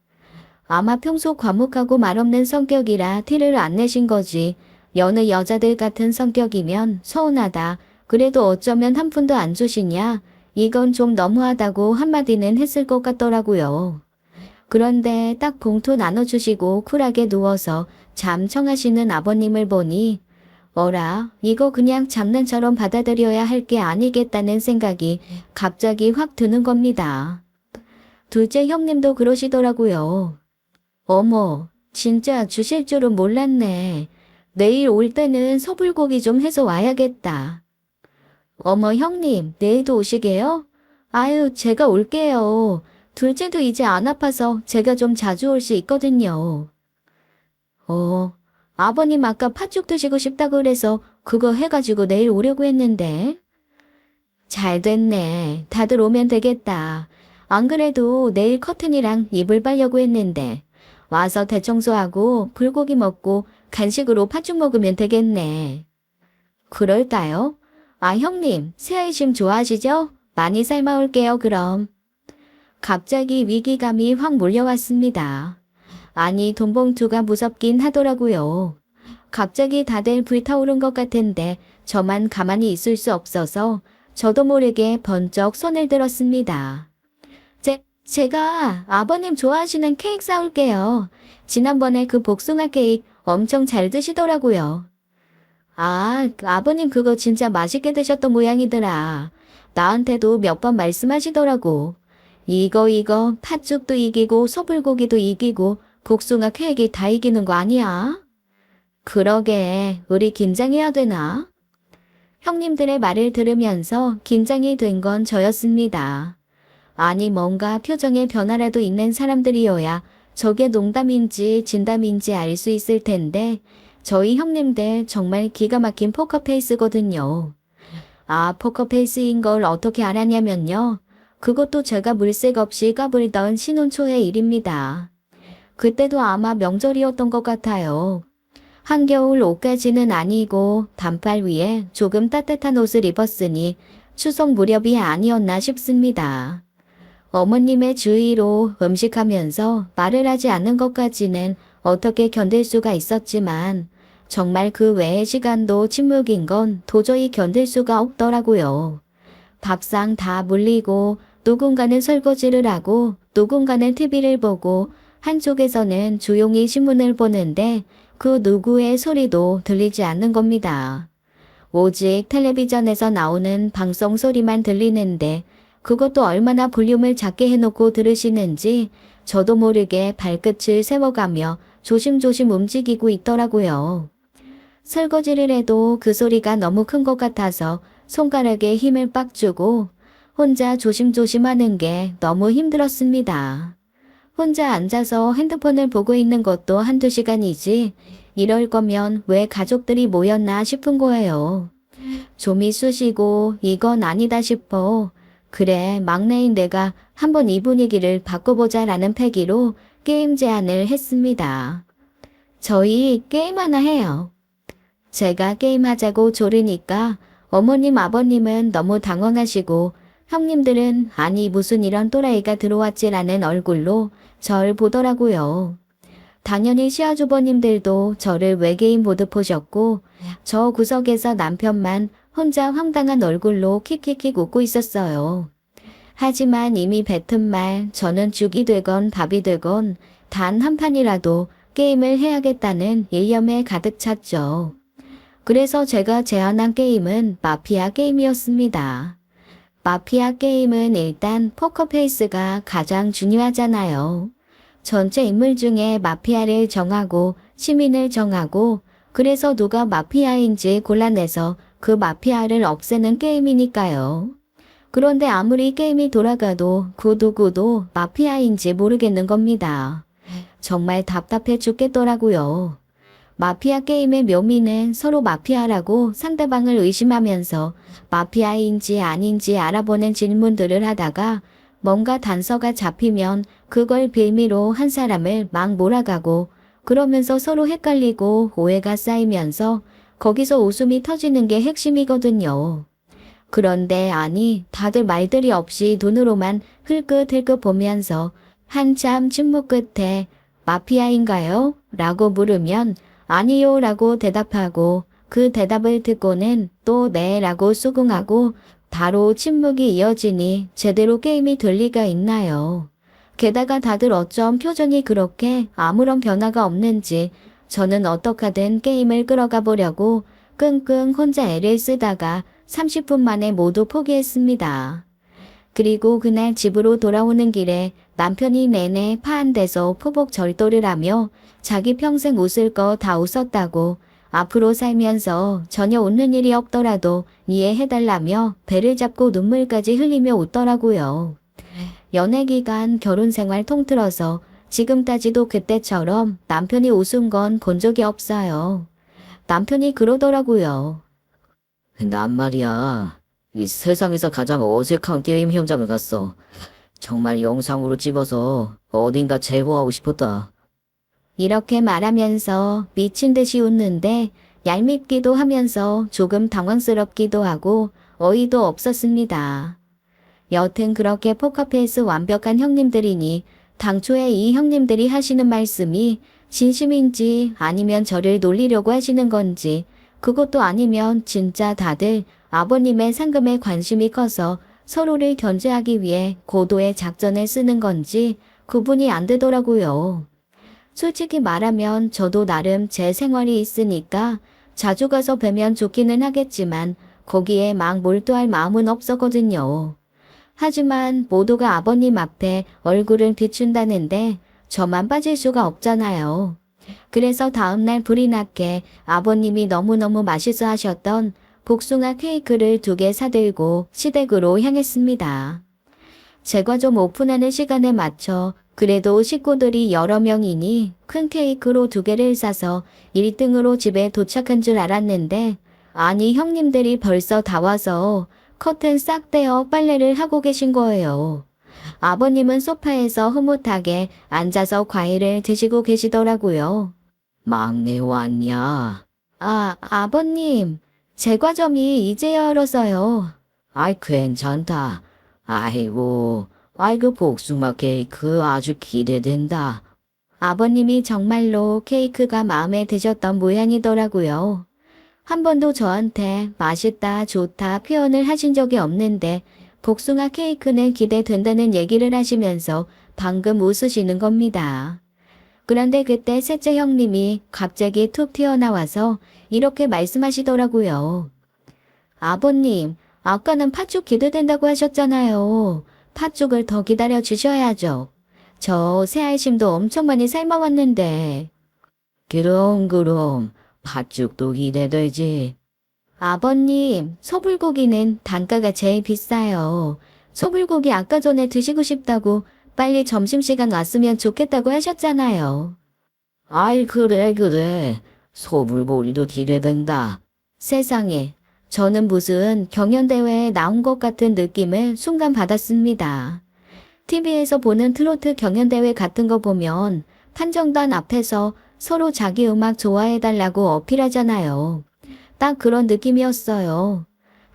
S1: 아마 평소 과묵하고 말없는 성격이라 티를 안 내신 거지. 여느 여자들 같은 성격이면 서운하다. 그래도 어쩌면 한 푼도 안 주시냐. 이건 좀 너무하다고 한마디는 했을 것 같더라고요. 그런데 딱 봉투 나눠주시고 쿨하게 누워서 잠 청하시는 아버님을 보니 어라, 이거 그냥 장난처럼 받아들여야 할 게 아니겠다는 생각이 갑자기 확 드는 겁니다. 둘째 형님도 그러시더라고요. 어머, 진짜 주실 줄은 몰랐네. 내일 올 때는 소불고기 좀 해서 와야겠다. 어머 형님, 내일도 오시게요? 아유, 제가 올게요. 둘째도 이제 안 아파서 제가 좀 자주 올 수 있거든요. 아버님 아까 팥죽 드시고 싶다고 그래서 그거 해가지고 내일 오려고 했는데. 잘 됐네. 다들 오면 되겠다. 안 그래도 내일 커튼이랑 이불 빨려고 했는데 와서 대청소하고 불고기 먹고 간식으로 팥죽 먹으면 되겠네. 그럴까요? 아 형님, 새아이심 좋아하시죠? 많이 삶아올게요 그럼. 갑자기 위기감이 확 몰려왔습니다. 아니 돈봉투가 무섭긴 하더라고요. 갑자기 다들 불타오른 것 같은데 저만 가만히 있을 수 없어서 저도 모르게 번쩍 손을 들었습니다. 제가 아버님 좋아하시는 케이크 사올게요. 지난번에 그 복숭아 케이크 엄청 잘 드시더라고요. 아, 아버님 그거 진짜 맛있게 드셨던 모양이더라. 나한테도 몇 번 말씀하시더라고. 이거 팥죽도 이기고 소불고기도 이기고 복숭아 케이크 다 이기는 거 아니야? 그러게, 우리 김장해야 되나? 형님들의 말을 들으면서 긴장이 된 건 저였습니다. 아니 뭔가 표정에 변화라도 있는 사람들이어야 저게 농담인지 진담인지 알 수 있을 텐데 저희 형님들 정말 기가 막힌 포커페이스거든요. 아, 포커페이스인 걸 어떻게 알았냐면요. 그것도 제가 물색 없이 까불던 신혼 초의 일입니다. 그때도 아마 명절이었던 것 같아요. 한겨울 옷까지는 아니고 단팔 위에 조금 따뜻한 옷을 입었으니 추석 무렵이 아니었나 싶습니다. 어머님의 주의로 음식하면서 말을 하지 않는 것까지는 어떻게 견딜 수가 있었지만 정말 그 외의 시간도 침묵인 건 도저히 견딜 수가 없더라고요. 밥상 다 물리고 누군가는 설거지를 하고 누군가는 TV를 보고 한쪽에서는 조용히 신문을 보는데 그 누구의 소리도 들리지 않는 겁니다. 오직 텔레비전에서 나오는 방송 소리만 들리는데 그것도 얼마나 볼륨을 작게 해놓고 들으시는지 저도 모르게 발끝을 세워가며 조심조심 움직이고 있더라고요. 설거지를 해도 그 소리가 너무 큰 것 같아서 손가락에 힘을 빡 주고 혼자 조심조심 하는 게 너무 힘들었습니다. 혼자 앉아서 핸드폰을 보고 있는 것도 한두 시간이지 이럴 거면 왜 가족들이 모였나 싶은 거예요. 좀이 쑤시고 이건 아니다 싶어. 그래, 막내인 내가 한번 이 분위기를 바꿔보자 라는 패기로 게임 제안을 했습니다. 저희 게임 하나 해요. 제가 게임하자고 조르니까 어머님 아버님은 너무 당황하시고 형님들은 아니 무슨 이런 또라이가 들어왔지라는 얼굴로 절 보더라고요. 당연히 시아주버님들도 저를 외계인 보듯 보셨고 저 구석에서 남편만 혼자 황당한 얼굴로 킥킥킥 웃고 있었어요. 하지만 이미 뱉은 말 저는 죽이 되건 밥이 되건 단 한 판이라도 게임을 해야겠다는 일념에 가득 찼죠. 그래서 제가 제안한 게임은 마피아 게임이었습니다. 마피아 게임은 일단 포커페이스가 가장 중요하잖아요. 전체 인물 중에 마피아를 정하고 시민을 정하고 그래서 누가 마피아인지 골라내서 그 마피아를 없애는 게임이니까요. 그런데 아무리 게임이 돌아가도 그 누구도 마피아인지 모르겠는 겁니다. 정말 답답해 죽겠더라고요. 마피아 게임의 묘미는 서로 마피아라고 상대방을 의심하면서 마피아인지 아닌지 알아보는 질문들을 하다가 뭔가 단서가 잡히면 그걸 빌미로 한 사람을 막 몰아가고 그러면서 서로 헷갈리고 오해가 쌓이면서 거기서 웃음이 터지는 게 핵심이거든요. 그런데 아니 다들 말들이 없이 눈으로만 흘끗흘끗 보면서 한참 침묵 끝에 마피아인가요? 라고 물으면 아니요 라고 대답하고 그 대답을 듣고는 또 네 라고 수긍하고 바로 침묵이 이어지니 제대로 게임이 될 리가 있나요? 게다가 다들 어쩜 표정이 그렇게 아무런 변화가 없는지 저는 어떡하든 게임을 끌어가 보려고 끙끙 혼자 애를 쓰다가 30분 만에 모두 포기했습니다. 그리고 그날 집으로 돌아오는 길에 남편이 내내 파한 데서 포복 절도를 하며 자기 평생 웃을 거 다 웃었다고 앞으로 살면서 전혀 웃는 일이 없더라도 이해해달라며 배를 잡고 눈물까지 흘리며 웃더라고요. 연애 기간 결혼 생활 통틀어서 지금까지도 그때처럼 남편이 웃은 건 본 적이 없어요. 남편이 그러더라고요.
S2: 난 말이야. 이 세상에서 가장 어색한 게임 현장을 갔어. 정말 영상으로 찍어서 어딘가 제보하고 싶었다.
S1: 이렇게 말하면서 미친 듯이 웃는데 얄밉기도 하면서 조금 당황스럽기도 하고 어이도 없었습니다. 여튼 그렇게 포커페이스 완벽한 형님들이니 당초에 이 형님들이 하시는 말씀이 진심인지 아니면 저를 놀리려고 하시는 건지 그것도 아니면 진짜 다들 아버님의 상금에 관심이 커서 서로를 견제하기 위해 고도의 작전을 쓰는 건지 구분이 안 되더라고요. 솔직히 말하면 저도 나름 제 생활이 있으니까 자주 가서 뵈면 좋기는 하겠지만 거기에 막 몰두할 마음은 없었거든요. 하지만 모두가 아버님 앞에 얼굴을 비춘다는데 저만 빠질 수가 없잖아요. 그래서 다음날 불이 났게 아버님이 너무너무 맛있어 하셨던 복숭아 케이크를 2개 사들고 시댁으로 향했습니다. 제과 좀 오픈하는 시간에 맞춰 그래도 식구들이 여러 명이니 큰 케이크로 2개를 사서 1등으로 집에 도착한 줄 알았는데 아니 형님들이 벌써 다 와서 커튼 싹 떼어 빨래를 하고 계신 거예요. 아버님은 소파에서 흐뭇하게 앉아서 과일을 드시고 계시더라고요.
S2: 막내 왔냐?
S1: 아버님, 제과점이 이제 열어서요.
S2: 아이, 괜찮다. 아이고, 복숭아 케이크 아주 기대된다.
S1: 아버님이 정말로 케이크가 마음에 드셨던 모양이더라고요. 한 번도 저한테 맛있다, 좋다 표현을 하신 적이 없는데 복숭아 케이크는 기대된다는 얘기를 하시면서 방금 웃으시는 겁니다. 그런데 그때 셋째 형님이 갑자기 툭 튀어나와서 이렇게 말씀하시더라고요. 아버님, 아까는 팥죽 기대된다고 하셨잖아요. 팥죽을 더 기다려 주셔야죠. 저 새알심도 엄청 많이 삶아왔는데.
S2: 그럼. 팥죽도 기대되지.
S1: 아버님, 소불고기는 단가가 제일 비싸요. 소불고기 아까 전에 드시고 싶다고 빨리 점심시간 왔으면 좋겠다고 하셨잖아요.
S2: 아이, 그래. 소불고기도 기대된다.
S1: 세상에, 저는 무슨 경연대회에 나온 것 같은 느낌을 순간 받았습니다. TV에서 보는 트로트 경연대회 같은 거 보면 판정단 앞에서 서로 자기 음악 좋아해달라고 어필하잖아요. 딱 그런 느낌이었어요.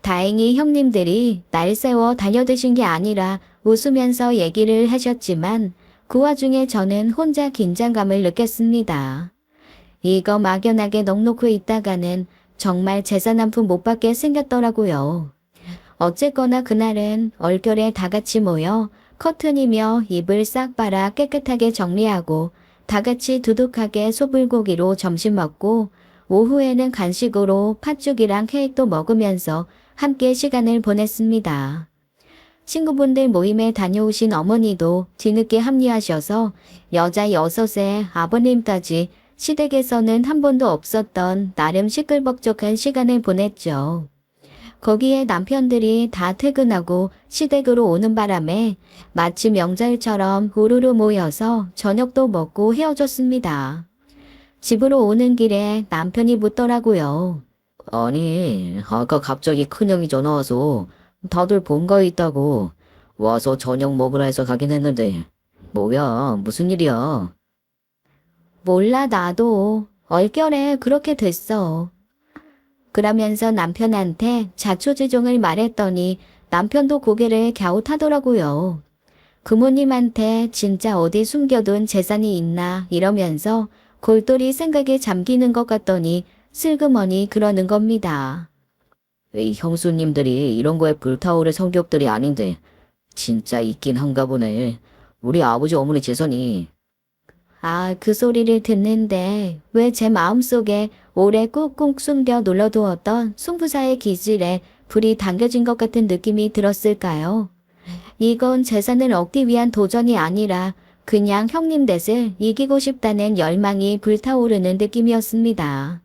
S1: 다행히 형님들이 날 세워 달려드신 게 아니라 웃으면서 얘기를 하셨지만 그 와중에 저는 혼자 긴장감을 느꼈습니다. 이거 막연하게 넋놓고 있다가는 정말 재산 한 푼 못 받게 생겼더라고요. 어쨌거나 그날은 얼결에 다 같이 모여 커튼이며 이불 싹 빨아 깨끗하게 정리하고 다 같이 두둑하게 소불고기로 점심 먹고 오후에는 간식으로 팥죽이랑 케이크도 먹으면서 함께 시간을 보냈습니다. 친구분들 모임에 다녀오신 어머니도 뒤늦게 합류하셔서 여자 6에 아버님까지 시댁에서는 한 번도 없었던 나름 시끌벅적한 시간을 보냈죠. 거기에 남편들이 다 퇴근하고 시댁으로 오는 바람에 마치 명절처럼 우르르 모여서 저녁도 먹고 헤어졌습니다. 집으로 오는 길에 남편이 묻더라고요.
S2: 아니, 아까 갑자기 큰형이 전화 와서 다들 본가에 있다고 와서 저녁 먹으라 해서 가긴 했는데 뭐야, 무슨 일이야?
S1: 몰라 나도 얼결에 그렇게 됐어. 그러면서 남편한테 자초지종을 말했더니 남편도 고개를 갸웃하더라고요. 부모님한테 진짜 어디 숨겨둔 재산이 있나 이러면서 골똘히 생각에 잠기는 것 같더니 슬그머니 그러는 겁니다.
S2: 이 형수님들이 이런 거에 불타오를 성격들이 아닌데 진짜 있긴 한가 보네. 우리 아버지 어머니 재산이.
S1: 아, 그 소리를 듣는데 왜 제 마음속에 오래 꾹꾹 숨겨 눌러두었던 승부사의 기질에 불이 당겨진 것 같은 느낌이 들었을까요? 이건 재산을 얻기 위한 도전이 아니라 그냥 형님 넷을 이기고 싶다는 열망이 불타오르는 느낌이었습니다.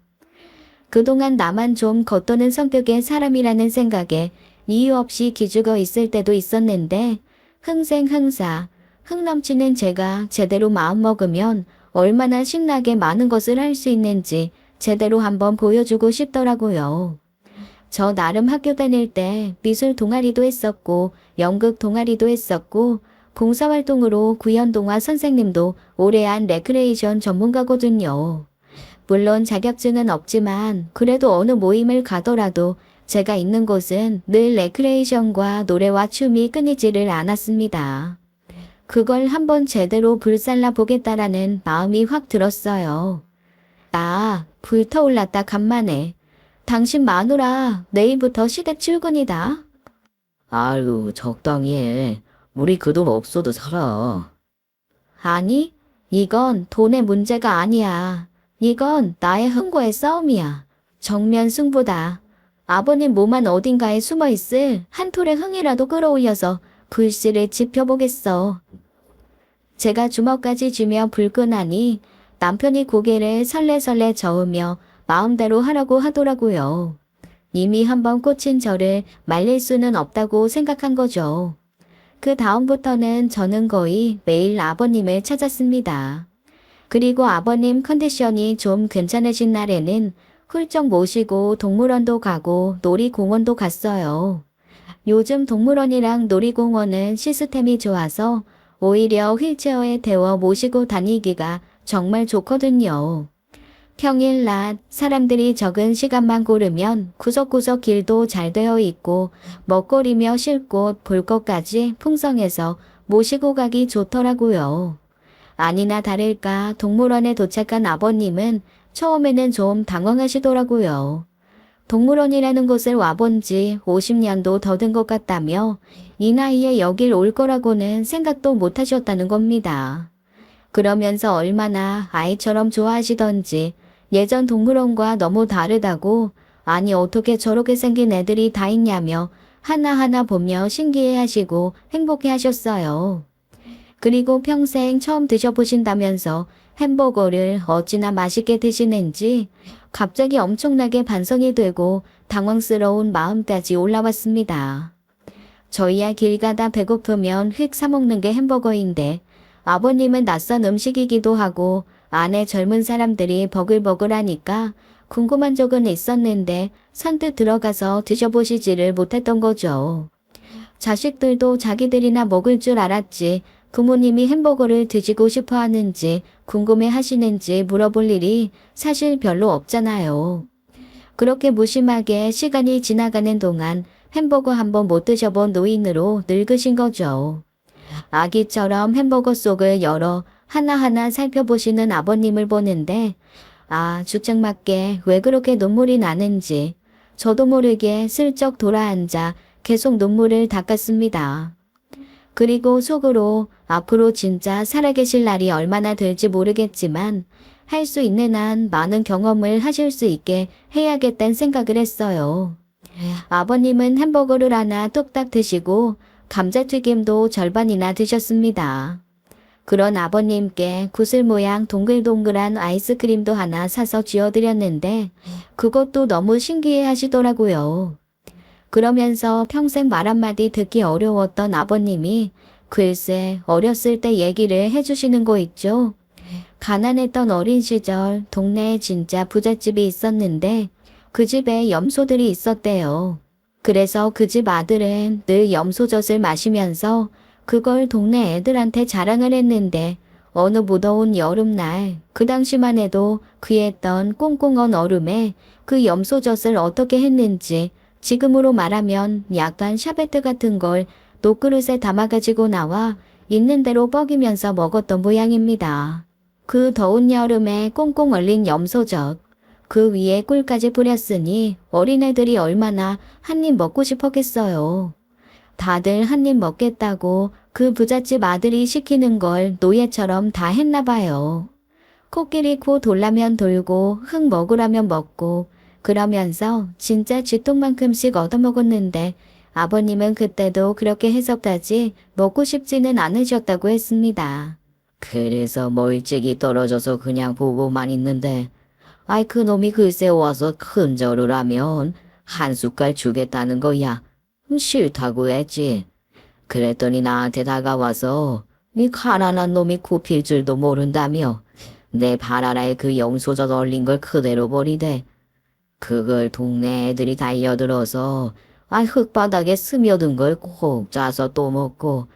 S1: 그동안 나만 좀 겉도는 성격의 사람이라는 생각에 이유 없이 기죽어 있을 때도 있었는데 흥생흥사, 흥 넘치는 제가 제대로 마음먹으면 얼마나 신나게 많은 것을 할 수 있는지 제대로 한번 보여주고 싶더라고요. 저 나름 학교 다닐 때 미술 동아리도 했었고 연극 동아리도 했었고 봉사활동으로 구연동화 선생님도 오래 한 레크레이션 전문가거든요. 물론 자격증은 없지만 그래도 어느 모임을 가더라도 제가 있는 곳은 늘 레크레이션과 노래와 춤이 끊이지를 않았습니다. 그걸 한번 제대로 불살라 보겠다라는 마음이 확 들었어요. 나 불타올랐다 간만에. 당신 마누라 내일부터 시댁 출근이다.
S2: 아유, 적당히 해. 우리 그 돈 없어도 살아.
S1: 아니, 이건 돈의 문제가 아니야. 이건 나의 흥과의 싸움이야. 정면 승부다. 아버님 몸안 어딘가에 숨어있을 한 톨의 흥이라도 끌어올려서 불씨를 지펴보겠어. 제가 주먹까지 쥐며 불끈하니 남편이 고개를 설레설레 저으며 마음대로 하라고 하더라고요. 이미 한번 꽂힌 저를 말릴 수는 없다고 생각한 거죠. 그 다음부터는 저는 거의 매일 아버님을 찾았습니다. 그리고 아버님 컨디션이 좀 괜찮으신 날에는 훌쩍 모시고 동물원도 가고 놀이공원도 갔어요. 요즘 동물원이랑 놀이공원은 시스템이 좋아서 오히려 휠체어에 태워 모시고 다니기가 정말 좋거든요. 평일 낮 사람들이 적은 시간만 고르면 구석구석 길도 잘 되어 있고 먹거리며 쉴 곳 볼 것까지 풍성해서 모시고 가기 좋더라고요. 아니나 다를까 동물원에 도착한 아버님은 처음에는 좀 당황하시더라고요. 동물원이라는 곳을 와본 지 50년도 더 된 것 같다며 이 나이에 여길 올 거라고는 생각도 못 하셨다는 겁니다. 그러면서 얼마나 아이처럼 좋아하시던지 예전 동물원과 너무 다르다고 아니 어떻게 저렇게 생긴 애들이 다 있냐며 하나하나 보며 신기해하시고 행복해하셨어요. 그리고 평생 처음 드셔보신다면서 햄버거를 어찌나 맛있게 드시는지 갑자기 엄청나게 반성이 되고 당황스러운 마음까지 올라왔습니다. 저희야 길 가다 배고프면 휙 사먹는 게 햄버거인데 아버님은 낯선 음식이기도 하고 안에 젊은 사람들이 버글버글하니까 궁금한 적은 있었는데 선뜻 들어가서 드셔보시지를 못했던 거죠. 자식들도 자기들이나 먹을 줄 알았지 부모님이 햄버거를 드시고 싶어 하는지 궁금해 하시는지 물어볼 일이 사실 별로 없잖아요. 그렇게 무심하게 시간이 지나가는 동안 햄버거 한번 못 드셔본 노인으로 늙으신 거죠. 아기처럼 햄버거 속을 열어 하나하나 살펴보시는 아버님을 보는데 주책맞게 왜 그렇게 눈물이 나는지 저도 모르게 슬쩍 돌아앉아 계속 눈물을 닦았습니다. 그리고 속으로 앞으로 진짜 살아계실 날이 얼마나 될지 모르겠지만 할 수 있는 한 많은 경험을 하실 수 있게 해야겠다는 생각을 했어요. 아버님은 햄버거를 하나 뚝딱 드시고 감자튀김도 절반이나 드셨습니다. 그런 아버님께 구슬 모양 동글동글한 아이스크림도 하나 사서 쥐어드렸는데 그것도 너무 신기해 하시더라고요. 그러면서 평생 말 한마디 듣기 어려웠던 아버님이 글쎄 어렸을 때 얘기를 해주시는 거 있죠. 가난했던 어린 시절 동네에 진짜 부잣집이 있었는데 그 집에 염소들이 있었대요. 그래서 그 집 아들은 늘 염소젖을 마시면서 그걸 동네 애들한테 자랑을 했는데 어느 무더운 여름날 그 당시만 해도 귀했던 꽁꽁언 얼음에 그 염소젖을 어떻게 했는지 지금으로 말하면 약간 샤베트 같은 걸 녹그릇에 담아가지고 나와 있는 대로 뻐기면서 먹었던 모양입니다. 그 더운 여름에 꽁꽁 얼린 염소젖, 그 위에 꿀까지 뿌렸으니 어린애들이 얼마나 한 입 먹고 싶었겠어요. 다들 한 입 먹겠다고 그 부잣집 아들이 시키는 걸 노예처럼 다 했나 봐요. 코끼리 코 돌라면 돌고 흙 먹으라면 먹고 그러면서 진짜 쥐똥만큼씩 얻어먹었는데 아버님은 그때도 그렇게 해석하지 먹고 싶지는 않으셨다고 했습니다.
S2: 그래서 멀찍이 떨어져서 그냥 보고만 있는데, 아이 그놈이 글쎄 와서 큰 절을 하면 한 숟갈 주겠다는 거야. 싫다고 했지. 그랬더니 나한테 다가와서 네 가난한 놈이 굽힐 줄도 모른다며 내 바라라에 그 영소젓 얼린 걸 그대로 버리대. 그걸 동네 애들이 달려들어서 흙바닥에 스며든 걸 콕 짜서 또 먹고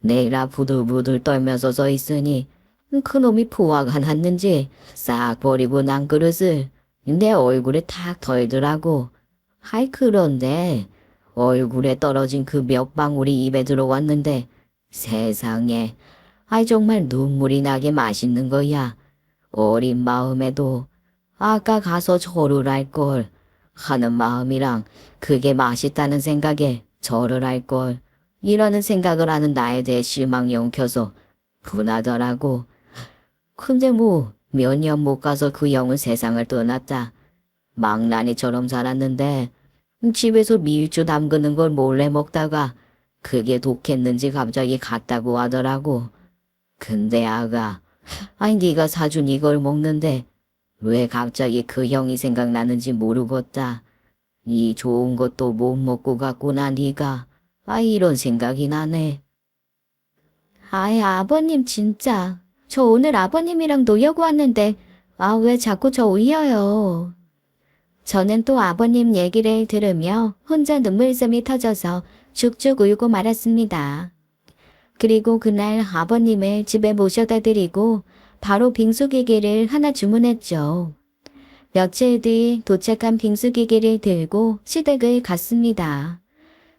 S2: 내라 부들부들 떨면서 서 있으니 그놈이 포화가 났는지 싹 버리고 난 그릇을 내 얼굴에 탁 털더라고. 그런데 얼굴에 떨어진 그 몇 방울이 입에 들어왔는데 세상에 정말 눈물이 나게 맛있는 거야. 어린 마음에도 아까 가서 절을 할 걸 하는 마음이랑 그게 맛있다는 생각에 절을 할 걸 이라는 생각을 하는 나에 대해 실망이 엉켜서 분하더라고. 근데 뭐 몇 년 못 가서 그 형은 세상을 떠났다. 망나니처럼 자랐는데 집에서 밀주 담그는 걸 몰래 먹다가 그게 독했는지 갑자기 갔다고 하더라고. 근데 아가, 네가 사준 이걸 먹는데 왜 갑자기 그 형이 생각나는지 모르겠다. 이 좋은 것도 못 먹고 갔구나 네가. 이런 생각이 나네.
S1: 아버님 진짜. 저 오늘 아버님이랑 놀려고 왔는데 왜 자꾸 저 울려요. 저는 또 아버님 얘기를 들으며 혼자 눈물샘이 터져서 죽죽 울고 말았습니다. 그리고 그날 아버님을 집에 모셔다 드리고 바로 빙수기계를 하나 주문했죠. 며칠 뒤 도착한 빙수기계를 들고 시댁을 갔습니다.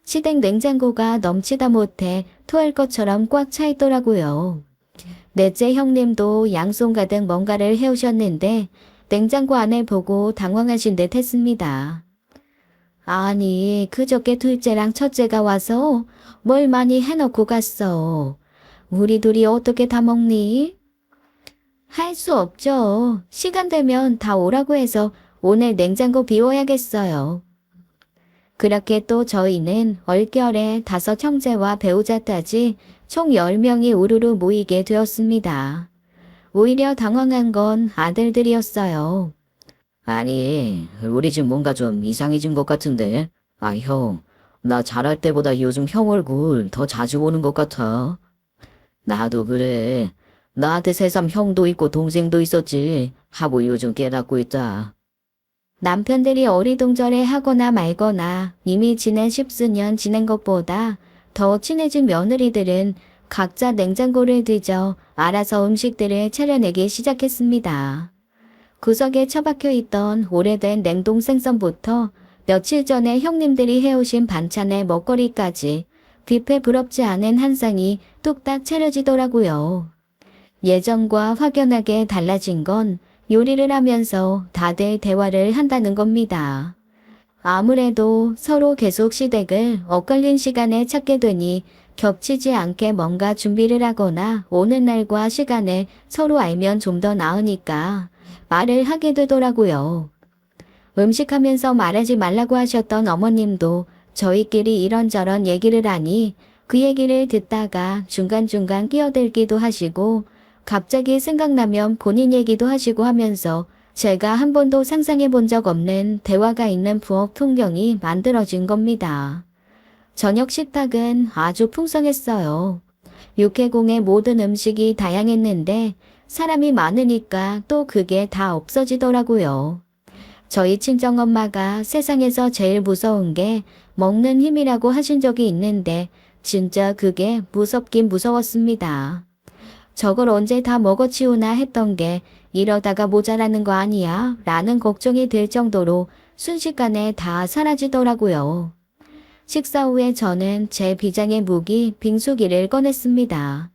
S1: 시댁 냉장고가 넘치다 못해 토할 것처럼 꽉 차 있더라고요. 넷째 형님도 양손 가득 뭔가를 해오셨는데 냉장고 안을 보고 당황하신 듯 했습니다. 아니, 그저께 둘째랑 첫째가 와서 뭘 많이 해놓고 갔어. 우리 둘이 어떻게 다 먹니? 할 수 없죠. 시간 되면 다 오라고 해서 오늘 냉장고 비워야겠어요. 그렇게 또 저희는 얼결에 5 형제와 배우자까지 총 10명이 우르르 모이게 되었습니다. 오히려 당황한 건 아들들이었어요.
S2: 아니, 우리 집 뭔가 좀 이상해진 것 같은데. 형, 나 잘할 때보다 요즘 형 얼굴 더 자주 보는 것 같아. 나도 그래. 나한테 새삼 형도 있고 동생도 있었지 하고 요즘 깨닫고 있다.
S1: 남편들이 어리둥절해 하거나 말거나 이미 지낸 10수년 지낸 것보다 더 친해진 며느리들은 각자 냉장고를 뒤져 알아서 음식들을 차려내기 시작했습니다. 구석에 처박혀 있던 오래된 냉동 생선부터 며칠 전에 형님들이 해오신 반찬의 먹거리까지 뷔페 부럽지 않은 한 상이 뚝딱 차려지더라고요. 예전과 확연하게 달라진 건 요리를 하면서 다들 대화를 한다는 겁니다. 아무래도 서로 계속 시댁을 엇갈린 시간에 찾게 되니 겹치지 않게 뭔가 준비를 하거나 오는 날과 시간을 서로 알면 좀 더 나으니까 말을 하게 되더라고요. 음식하면서 말하지 말라고 하셨던 어머님도 저희끼리 이런저런 얘기를 하니 그 얘기를 듣다가 중간중간 끼어들기도 하시고 갑자기 생각나면 본인 얘기도 하시고 하면서 제가 한 번도 상상해 본 적 없는 대화가 있는 부엌 풍경이 만들어진 겁니다. 저녁 식탁은 아주 풍성했어요. 육해공의 모든 음식이 다양했는데 사람이 많으니까 또 그게 다 없어지더라고요. 저희 친정엄마가 세상에서 제일 무서운 게 먹는 힘이라고 하신 적이 있는데 진짜 그게 무섭긴 무서웠습니다. 저걸 언제 다 먹어치우나 했던 게 이러다가 모자라는 거 아니야? 라는 걱정이 들 정도로 순식간에 다 사라지더라고요. 식사 후에 저는 제 비장의 무기 빙수기를 꺼냈습니다.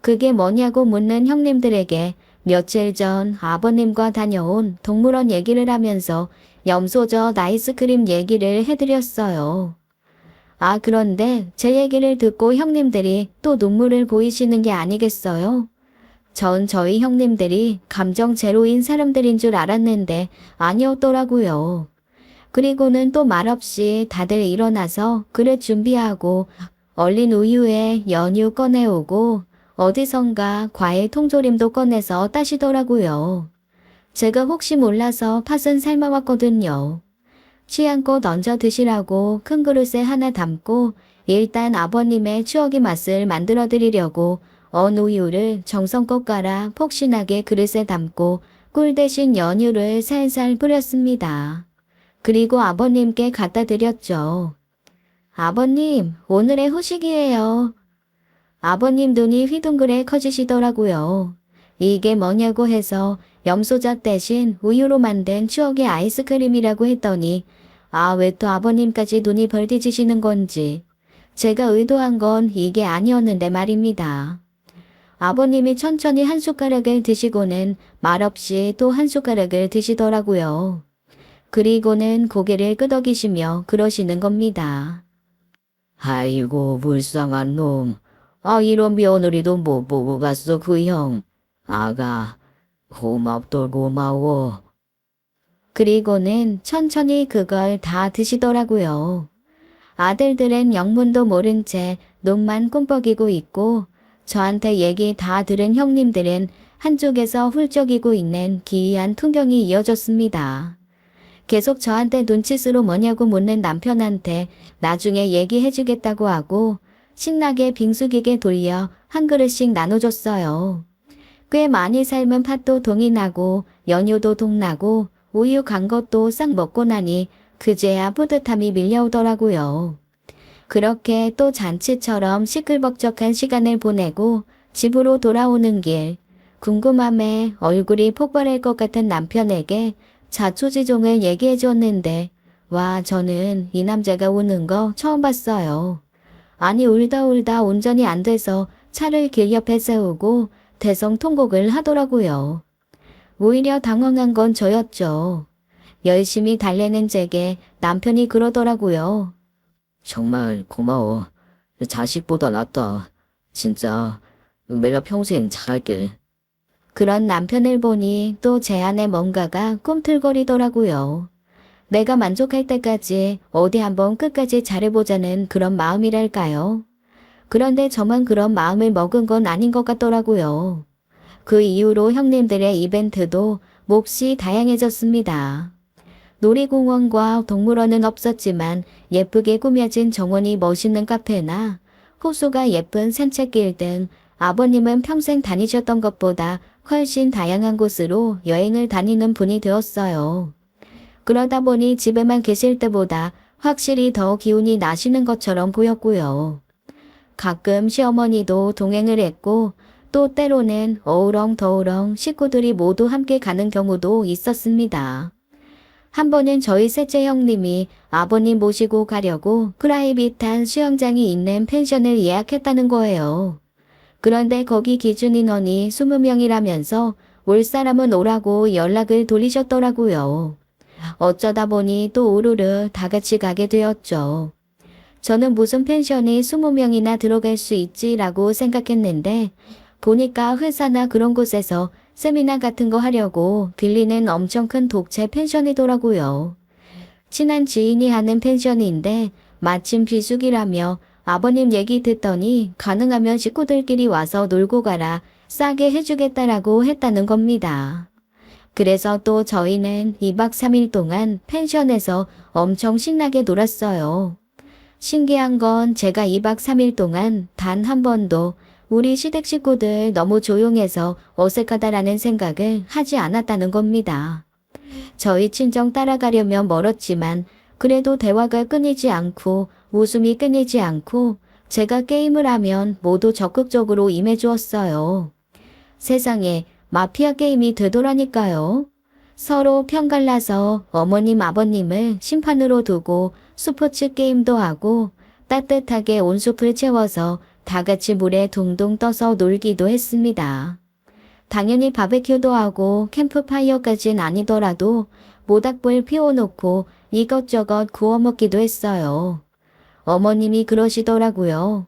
S1: 그게 뭐냐고 묻는 형님들에게 며칠 전 아버님과 다녀온 동물원 얘기를 하면서 염소젓 아이스크림 얘기를 해드렸어요. 그런데 제 얘기를 듣고 형님들이 또 눈물을 보이시는 게 아니겠어요? 전 저희 형님들이 감정 제로인 사람들인 줄 알았는데 아니었더라고요. 그리고는 또 말없이 다들 일어나서 그릇 준비하고 얼린 우유에 연유 꺼내오고 어디선가 과일 통조림도 꺼내서 따시더라고요. 제가 혹시 몰라서 팥은 삶아왔거든요. 취향껏 얹어 드시라고 큰 그릇에 하나 담고 일단 아버님의 추억의 맛을 만들어 드리려고 언 우유를 정성껏 갈아 폭신하게 그릇에 담고 꿀 대신 연유를 살살 뿌렸습니다. 그리고 아버님께 갖다 드렸죠. 아버님, 오늘의 후식이에요. 아버님 눈이 휘둥그레 커지시더라고요. 이게 뭐냐고 해서 염소젓 대신 우유로 만든 추억의 아이스크림이라고 했더니 왜 또 아버님까지 눈이 벌디지시는 건지. 제가 의도한 건 이게 아니었는데 말입니다. 아버님이 천천히 한 숟가락을 드시고는 말없이 또 한 숟가락을 드시더라고요. 그리고는 고개를 끄덕이시며 그러시는 겁니다.
S2: 아이고, 불쌍한 놈. 이런 며느리도 못 보고 갔어, 그 형. 아가, 고맙도 고마워.
S1: 그리고는 천천히 그걸 다 드시더라고요. 아들들은 영문도 모른 채 눈만 꿈뻑이고 있고 저한테 얘기 다 들은 형님들은 한쪽에서 훌쩍이고 있는 기이한 풍경이 이어졌습니다. 계속 저한테 눈짓으로 뭐냐고 묻는 남편한테 나중에 얘기해주겠다고 하고 신나게 빙수기계 돌려 한 그릇씩 나눠줬어요. 꽤 많이 삶은 팥도 동이 나고 연유도 동나고 우유 간 것도 싹 먹고 나니 그제야 뿌듯함이 밀려오더라고요. 그렇게 또 잔치처럼 시끌벅적한 시간을 보내고 집으로 돌아오는 길, 궁금함에 얼굴이 폭발할 것 같은 남편에게 자초지종을 얘기해 줬는데 저는 이 남자가 우는 거 처음 봤어요. 아니 울다 운전이 안 돼서 차를 길 옆에 세우고 대성통곡을 하더라고요. 오히려 당황한 건 저였죠. 열심히 달래는 제게 남편이 그러더라고요.
S2: 정말 고마워. 자식보다 낫다. 진짜 내가 평생 잘할게.
S1: 그런 남편을 보니 또 제 안에 뭔가가 꿈틀거리더라고요. 내가 만족할 때까지 어디 한번 끝까지 잘해보자는 그런 마음이랄까요. 그런데 저만 그런 마음을 먹은 건 아닌 것 같더라고요. 그 이후로 형님들의 이벤트도 몹시 다양해졌습니다. 놀이공원과 동물원은 없었지만 예쁘게 꾸며진 정원이 멋있는 카페나 호수가 예쁜 산책길 등 아버님은 평생 다니셨던 것보다 훨씬 다양한 곳으로 여행을 다니는 분이 되었어요. 그러다 보니 집에만 계실 때보다 확실히 더 기운이 나시는 것처럼 보였고요. 가끔 시어머니도 동행을 했고 또 때로는 어우렁더우렁 식구들이 모두 함께 가는 경우도 있었습니다. 한 번은 저희 셋째 형님이 아버님 모시고 가려고 프라이빗한 수영장이 있는 펜션을 예약했다는 거예요. 그런데 거기 기준 인원이 20명이라면서 올 사람은 오라고 연락을 돌리셨더라고요. 어쩌다 보니 또 우르르 다 같이 가게 되었죠. 저는 무슨 펜션이 20명이나 들어갈 수 있지라고 생각했는데 보니까 회사나 그런 곳에서 세미나 같은 거 하려고 빌리는 엄청 큰 독채 펜션이더라고요. 친한 지인이 하는 펜션인데 마침 비수기라며 아버님 얘기 듣더니 가능하면 식구들끼리 와서 놀고 가라 싸게 해주겠다라고 했다는 겁니다. 그래서 또 저희는 2박 3일 동안 펜션에서 엄청 신나게 놀았어요. 신기한 건 제가 2박 3일 동안 단 한 번도 우리 시댁 식구들 너무 조용해서 어색하다라는 생각을 하지 않았다는 겁니다. 저희 친정 따라가려면 멀었지만 그래도 대화가 끊이지 않고 웃음이 끊이지 않고 제가 게임을 하면 모두 적극적으로 임해주었어요. 세상에 마피아 게임이 되더라니까요. 서로 편갈라서 어머님 아버님을 심판으로 두고 스포츠 게임도 하고 따뜻하게 온 숲을 채워서 다 같이 물에 둥둥 떠서 놀기도 했습니다. 당연히 바베큐도 하고 캠프파이어까진 아니더라도 모닥불 피워놓고 이것저것 구워 먹기도 했어요. 어머님이 그러시더라고요.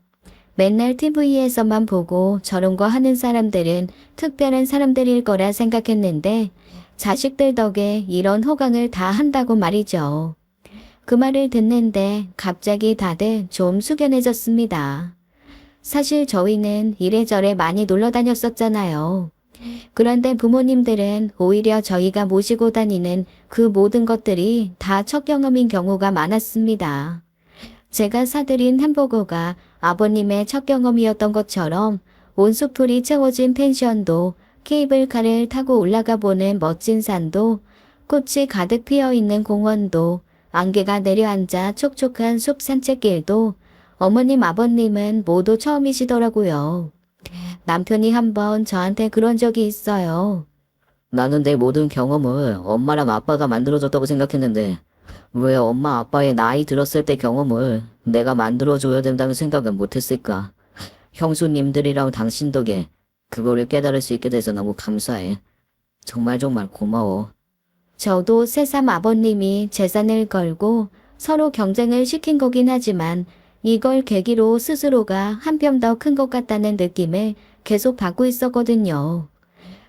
S1: 맨날 TV에서만 보고 저런 거 하는 사람들은 특별한 사람들일 거라 생각했는데 자식들 덕에 이런 호강을 다 한다고 말이죠. 그 말을 듣는데 갑자기 다들 좀 숙연해졌습니다. 사실 저희는 이래저래 많이 놀러 다녔었잖아요. 그런데 부모님들은 오히려 저희가 모시고 다니는 그 모든 것들이 다 첫 경험인 경우가 많았습니다. 제가 사드린 햄버거가 아버님의 첫 경험이었던 것처럼 온수풀이 채워진 펜션도, 케이블카를 타고 올라가 보는 멋진 산도, 꽃이 가득 피어있는 공원도, 안개가 내려앉아 촉촉한 숲 산책길도 어머님 아버님은 모두 처음이시더라고요. 남편이 한번 저한테 그런 적이 있어요.
S2: 나는 내 모든 경험을 엄마랑 아빠가 만들어줬다고 생각했는데 왜 엄마 아빠의 나이 들었을 때 경험을 내가 만들어줘야 된다는 생각은 못했을까? 형수님들이랑 당신 덕에 그거를 깨달을 수 있게 돼서 너무 감사해. 정말 정말 고마워.
S1: 저도 새삼 아버님이 재산을 걸고 서로 경쟁을 시킨 거긴 하지만 이걸 계기로 스스로가 한 뼘 더 큰 것 같다는 느낌을 계속 받고 있었거든요.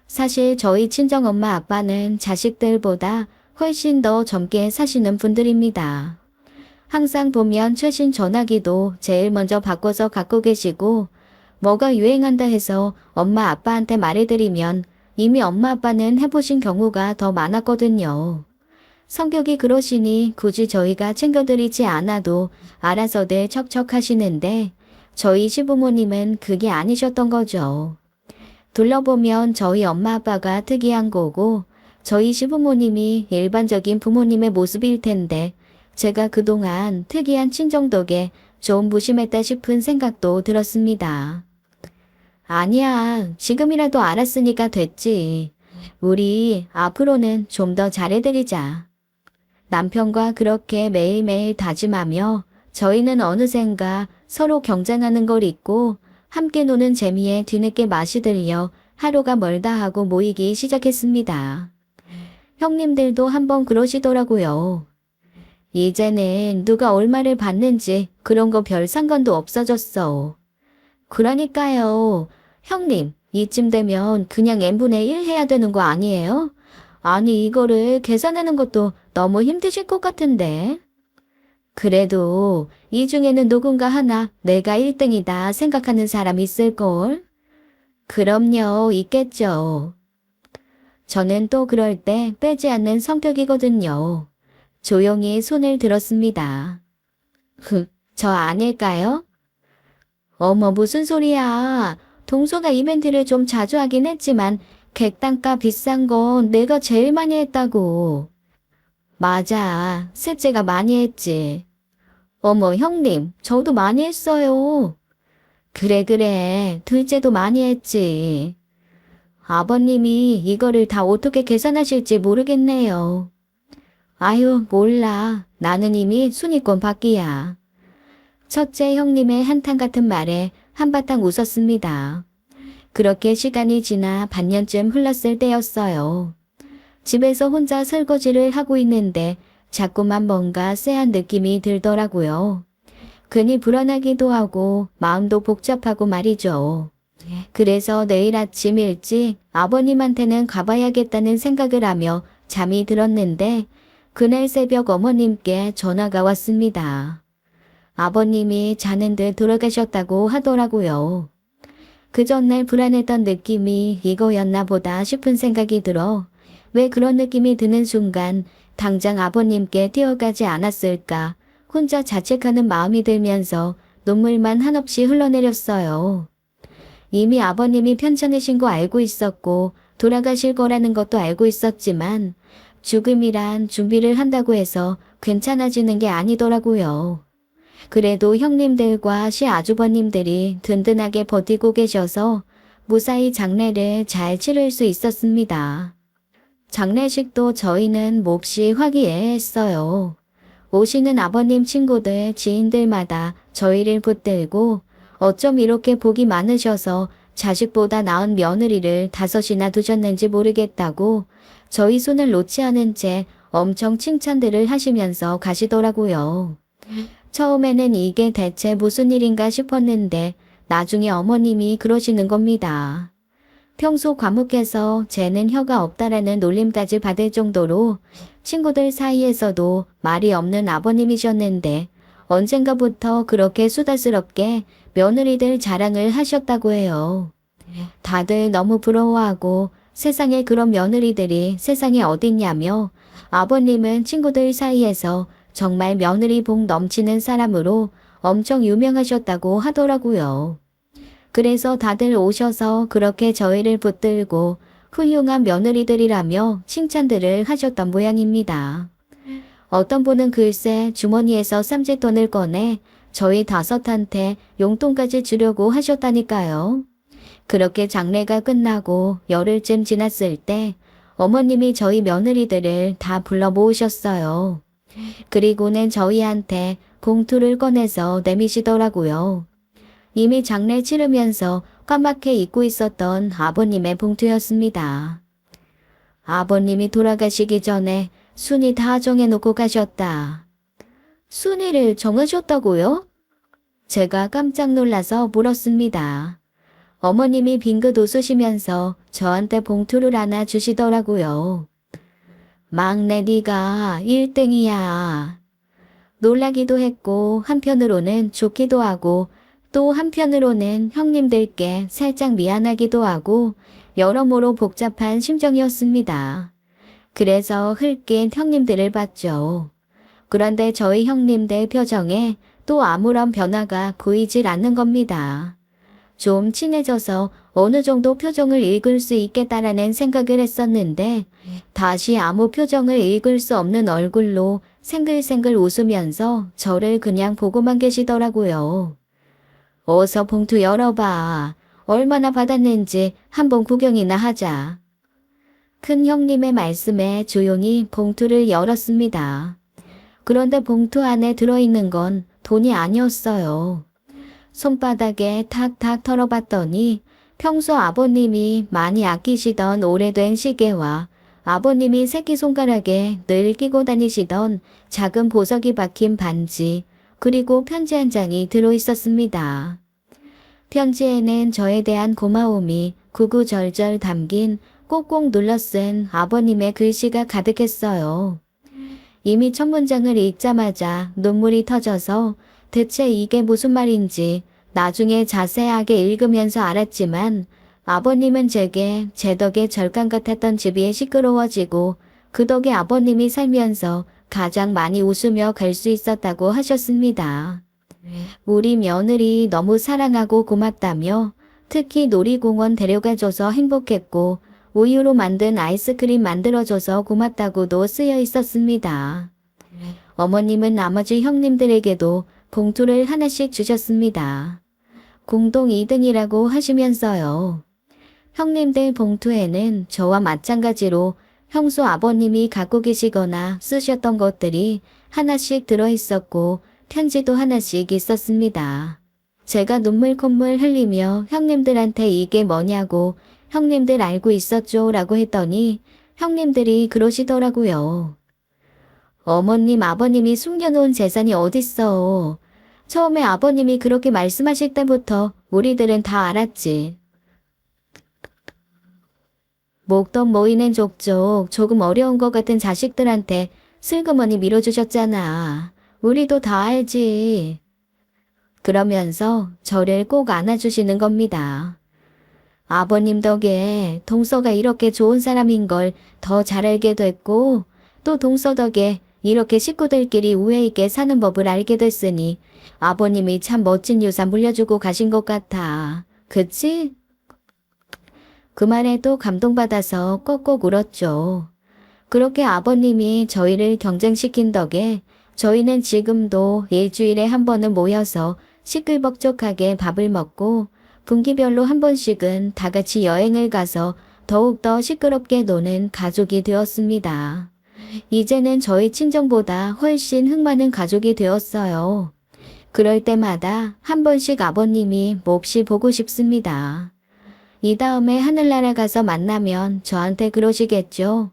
S1: 사실 저희 친정엄마 아빠는 자식들보다 훨씬 더 젊게 사시는 분들입니다. 항상 보면 최신 전화기도 제일 먼저 바꿔서 갖고 계시고 뭐가 유행한다 해서 엄마 아빠한테 말해드리면 이미 엄마 아빠는 해보신 경우가 더 많았거든요. 성격이 그러시니 굳이 저희가 챙겨드리지 않아도 알아서들 척척 하시는데 저희 시부모님은 그게 아니셨던 거죠. 둘러보면 저희 엄마 아빠가 특이한 거고 저희 시부모님이 일반적인 부모님의 모습일 텐데 제가 그동안 특이한 친정 덕에 좀 무심했다 싶은 생각도 들었습니다. 아니야, 지금이라도 알았으니까 됐지. 우리 앞으로는 좀 더 잘해드리자. 남편과 그렇게 매일매일 다짐하며 저희는 어느샌가 서로 경쟁하는 걸 잊고 함께 노는 재미에 뒤늦게 맛이 들려 하루가 멀다 하고 모이기 시작했습니다. 형님들도 한번 그러시더라고요. 이제는 누가 얼마를 받는지 그런 거 별 상관도 없어졌어. 그러니까요. 형님, 이쯤 되면 그냥 n분의 1 해야 되는 거 아니에요? 아니 이거를 계산하는 것도 너무 힘드실 것 같은데. 그래도 이 중에는 누군가 하나 내가 1등이다 생각하는 사람 있을걸? 그럼요, 있겠죠. 저는 또 그럴 때 빼지 않는 성격이거든요. 조용히 손을 들었습니다. 저 아닐까요? 어머 무슨 소리야. 동서가 이벤트를 좀 자주 하긴 했지만 객단가 비싼 건 내가 제일 많이 했다고. 맞아. 셋째가 많이 했지. 어머 형님, 저도 많이 했어요. 그래. 둘째도 많이 했지. 아버님이 이거를 다 어떻게 계산하실지 모르겠네요. 아유, 몰라. 나는 이미 순위권 밖이야. 첫째 형님의 한탄 같은 말에 한바탕 웃었습니다. 그렇게 시간이 지나 반년쯤 흘렀을 때였어요. 집에서 혼자 설거지를 하고 있는데 자꾸만 뭔가 쎄한 느낌이 들더라고요. 괜히 불안하기도 하고 마음도 복잡하고 말이죠. 그래서 내일 아침 일찍 아버님한테는 가봐야겠다는 생각을 하며 잠이 들었는데 그날 새벽 어머님께 전화가 왔습니다. 아버님이 자는 듯 돌아가셨다고 하더라고요. 그 전날 불안했던 느낌이 이거였나 보다 싶은 생각이 들어 왜 그런 느낌이 드는 순간 당장 아버님께 뛰어가지 않았을까 혼자 자책하는 마음이 들면서 눈물만 한없이 흘러내렸어요. 이미 아버님이 편찮으신 거 알고 있었고 돌아가실 거라는 것도 알고 있었지만 죽음이란 준비를 한다고 해서 괜찮아지는 게 아니더라고요. 그래도 형님들과 시아주버님들이 든든하게 버티고 계셔서 무사히 장례를 잘 치를 수 있었습니다. 장례식도 저희는 몹시 화기애애했어요. 오시는 아버님 친구들, 지인들마다 저희를 붙들고 어쩜 이렇게 복이 많으셔서 자식보다 나은 며느리를 5이나 두셨는지 모르겠다고 저희 손을 놓지 않은 채 엄청 칭찬들을 하시면서 가시더라고요. 처음에는 이게 대체 무슨 일인가 싶었는데 나중에 어머님이 그러시는 겁니다. 평소 과묵해서 쟤는 혀가 없다라는 놀림까지 받을 정도로 친구들 사이에서도 말이 없는 아버님이셨는데 언젠가부터 그렇게 수다스럽게 며느리들 자랑을 하셨다고 해요. 다들 너무 부러워하고 세상에 그런 며느리들이 세상에 어딨냐며 아버님은 친구들 사이에서 정말 며느리 복 넘치는 사람으로 엄청 유명하셨다고 하더라고요. 그래서 다들 오셔서 그렇게 저희를 붙들고 훌륭한 며느리들이라며 칭찬들을 하셨던 모양입니다. 어떤 분은 글쎄 주머니에서 쌈짓돈을 꺼내 저희 5한테 용돈까지 주려고 하셨다니까요. 그렇게 장례가 끝나고 열흘쯤 지났을 때 어머님이 저희 며느리들을 다 불러 모으셨어요. 그리고는 저희한테 봉투를 꺼내서 내미시더라고요. 이미 장례 치르면서 까맣게 잊고 있었던 아버님의 봉투였습니다. 아버님이 돌아가시기 전에 순위 다 정해놓고 가셨다. 순위를 정하셨다고요? 제가 깜짝 놀라서 물었습니다. 어머님이 빙긋 웃으시면서 저한테 봉투를 하나 주시더라고요. 막내 네가 1등이야. 놀라기도 했고 한편으로는 좋기도 하고 또 한편으로는 형님들께 살짝 미안하기도 하고 여러모로 복잡한 심정이었습니다. 그래서 흘낏 형님들을 봤죠. 그런데 저희 형님들 표정에 또 아무런 변화가 보이질 않는 겁니다. 좀 친해져서 어느 정도 표정을 읽을 수 있겠다라는 생각을 했었는데 다시 아무 표정을 읽을 수 없는 얼굴로 생글생글 웃으면서 저를 그냥 보고만 계시더라고요. 어서 봉투 열어봐. 얼마나 받았는지 한번 구경이나 하자. 큰 형님의 말씀에 조용히 봉투를 열었습니다. 그런데 봉투 안에 들어있는 건 돈이 아니었어요. 손바닥에 탁탁 털어봤더니 평소 아버님이 많이 아끼시던 오래된 시계와 아버님이 새끼손가락에 늘 끼고 다니시던 작은 보석이 박힌 반지, 그리고 편지 한 장이 들어있었습니다. 편지에는 저에 대한 고마움이 구구절절 담긴 꼭꼭 눌러 쓴 아버님의 글씨가 가득했어요. 이미 첫 문장을 읽자마자 눈물이 터져서 대체 이게 무슨 말인지 나중에 자세하게 읽으면서 알았지만 아버님은 제게 제 덕에 절간 같았던 집이 시끄러워지고 그 덕에 아버님이 살면서 가장 많이 웃으며 갈 수 있었다고 하셨습니다. 우리 며느리 너무 사랑하고 고맙다며 특히 놀이공원 데려가줘서 행복했고 우유로 만든 아이스크림 만들어줘서 고맙다고도 쓰여 있었습니다. 어머님은 나머지 형님들에게도 봉투를 하나씩 주셨습니다. 공동 2등이라고 하시면서요. 형님들 봉투에는 저와 마찬가지로 형수 아버님이 갖고 계시거나 쓰셨던 것들이 하나씩 들어있었고 편지도 하나씩 있었습니다. 제가 눈물 콧물 흘리며 형님들한테 이게 뭐냐고 형님들 알고 있었죠 라고 했더니 형님들이 그러시더라고요. 어머님 아버님이 숨겨놓은 재산이 어딨어. 처음에 아버님이 그렇게 말씀하실 때부터 우리들은 다 알았지. 목돈 모이는 족족 조금 어려운 것 같은 자식들한테 슬그머니 밀어주셨잖아. 우리도 다 알지. 그러면서 저를 꼭 안아주시는 겁니다. 아버님 덕에 동서가 이렇게 좋은 사람인 걸 더 잘 알게 됐고 또 동서 덕에 이렇게 식구들끼리 우애 있게 사는 법을 알게 됐으니 아버님이 참 멋진 유산 물려주고 가신 것 같아. 그치? 그 말에 또 감동받아서 꺽꺽 울었죠. 그렇게 아버님이 저희를 경쟁시킨 덕에 저희는 지금도 일주일에 한 번은 모여서 시끌벅적하게 밥을 먹고 분기별로 한 번씩은 다 같이 여행을 가서 더욱더 시끄럽게 노는 가족이 되었습니다. 이제는 저희 친정보다 훨씬 흥 많은 가족이 되었어요. 그럴 때마다 한 번씩 아버님이 몹시 보고 싶습니다. 이 다음에 하늘나라 가서 만나면 저한테 그러시겠죠.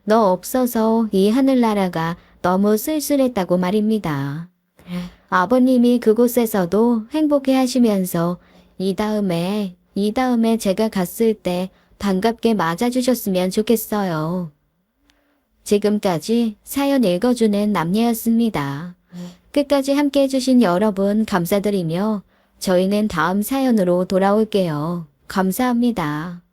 S1: 너 없어서 이 하늘나라가 너무 쓸쓸했다고 말입니다. 아버님이 그곳에서도 행복해 하시면서 이 다음에 제가 갔을 때 반갑게 맞아주셨으면 좋겠어요. 지금까지 사연 읽어주는 남녀였습니다. 끝까지 함께 해주신 여러분 감사드리며 저희는 다음 사연으로 돌아올게요. 감사합니다.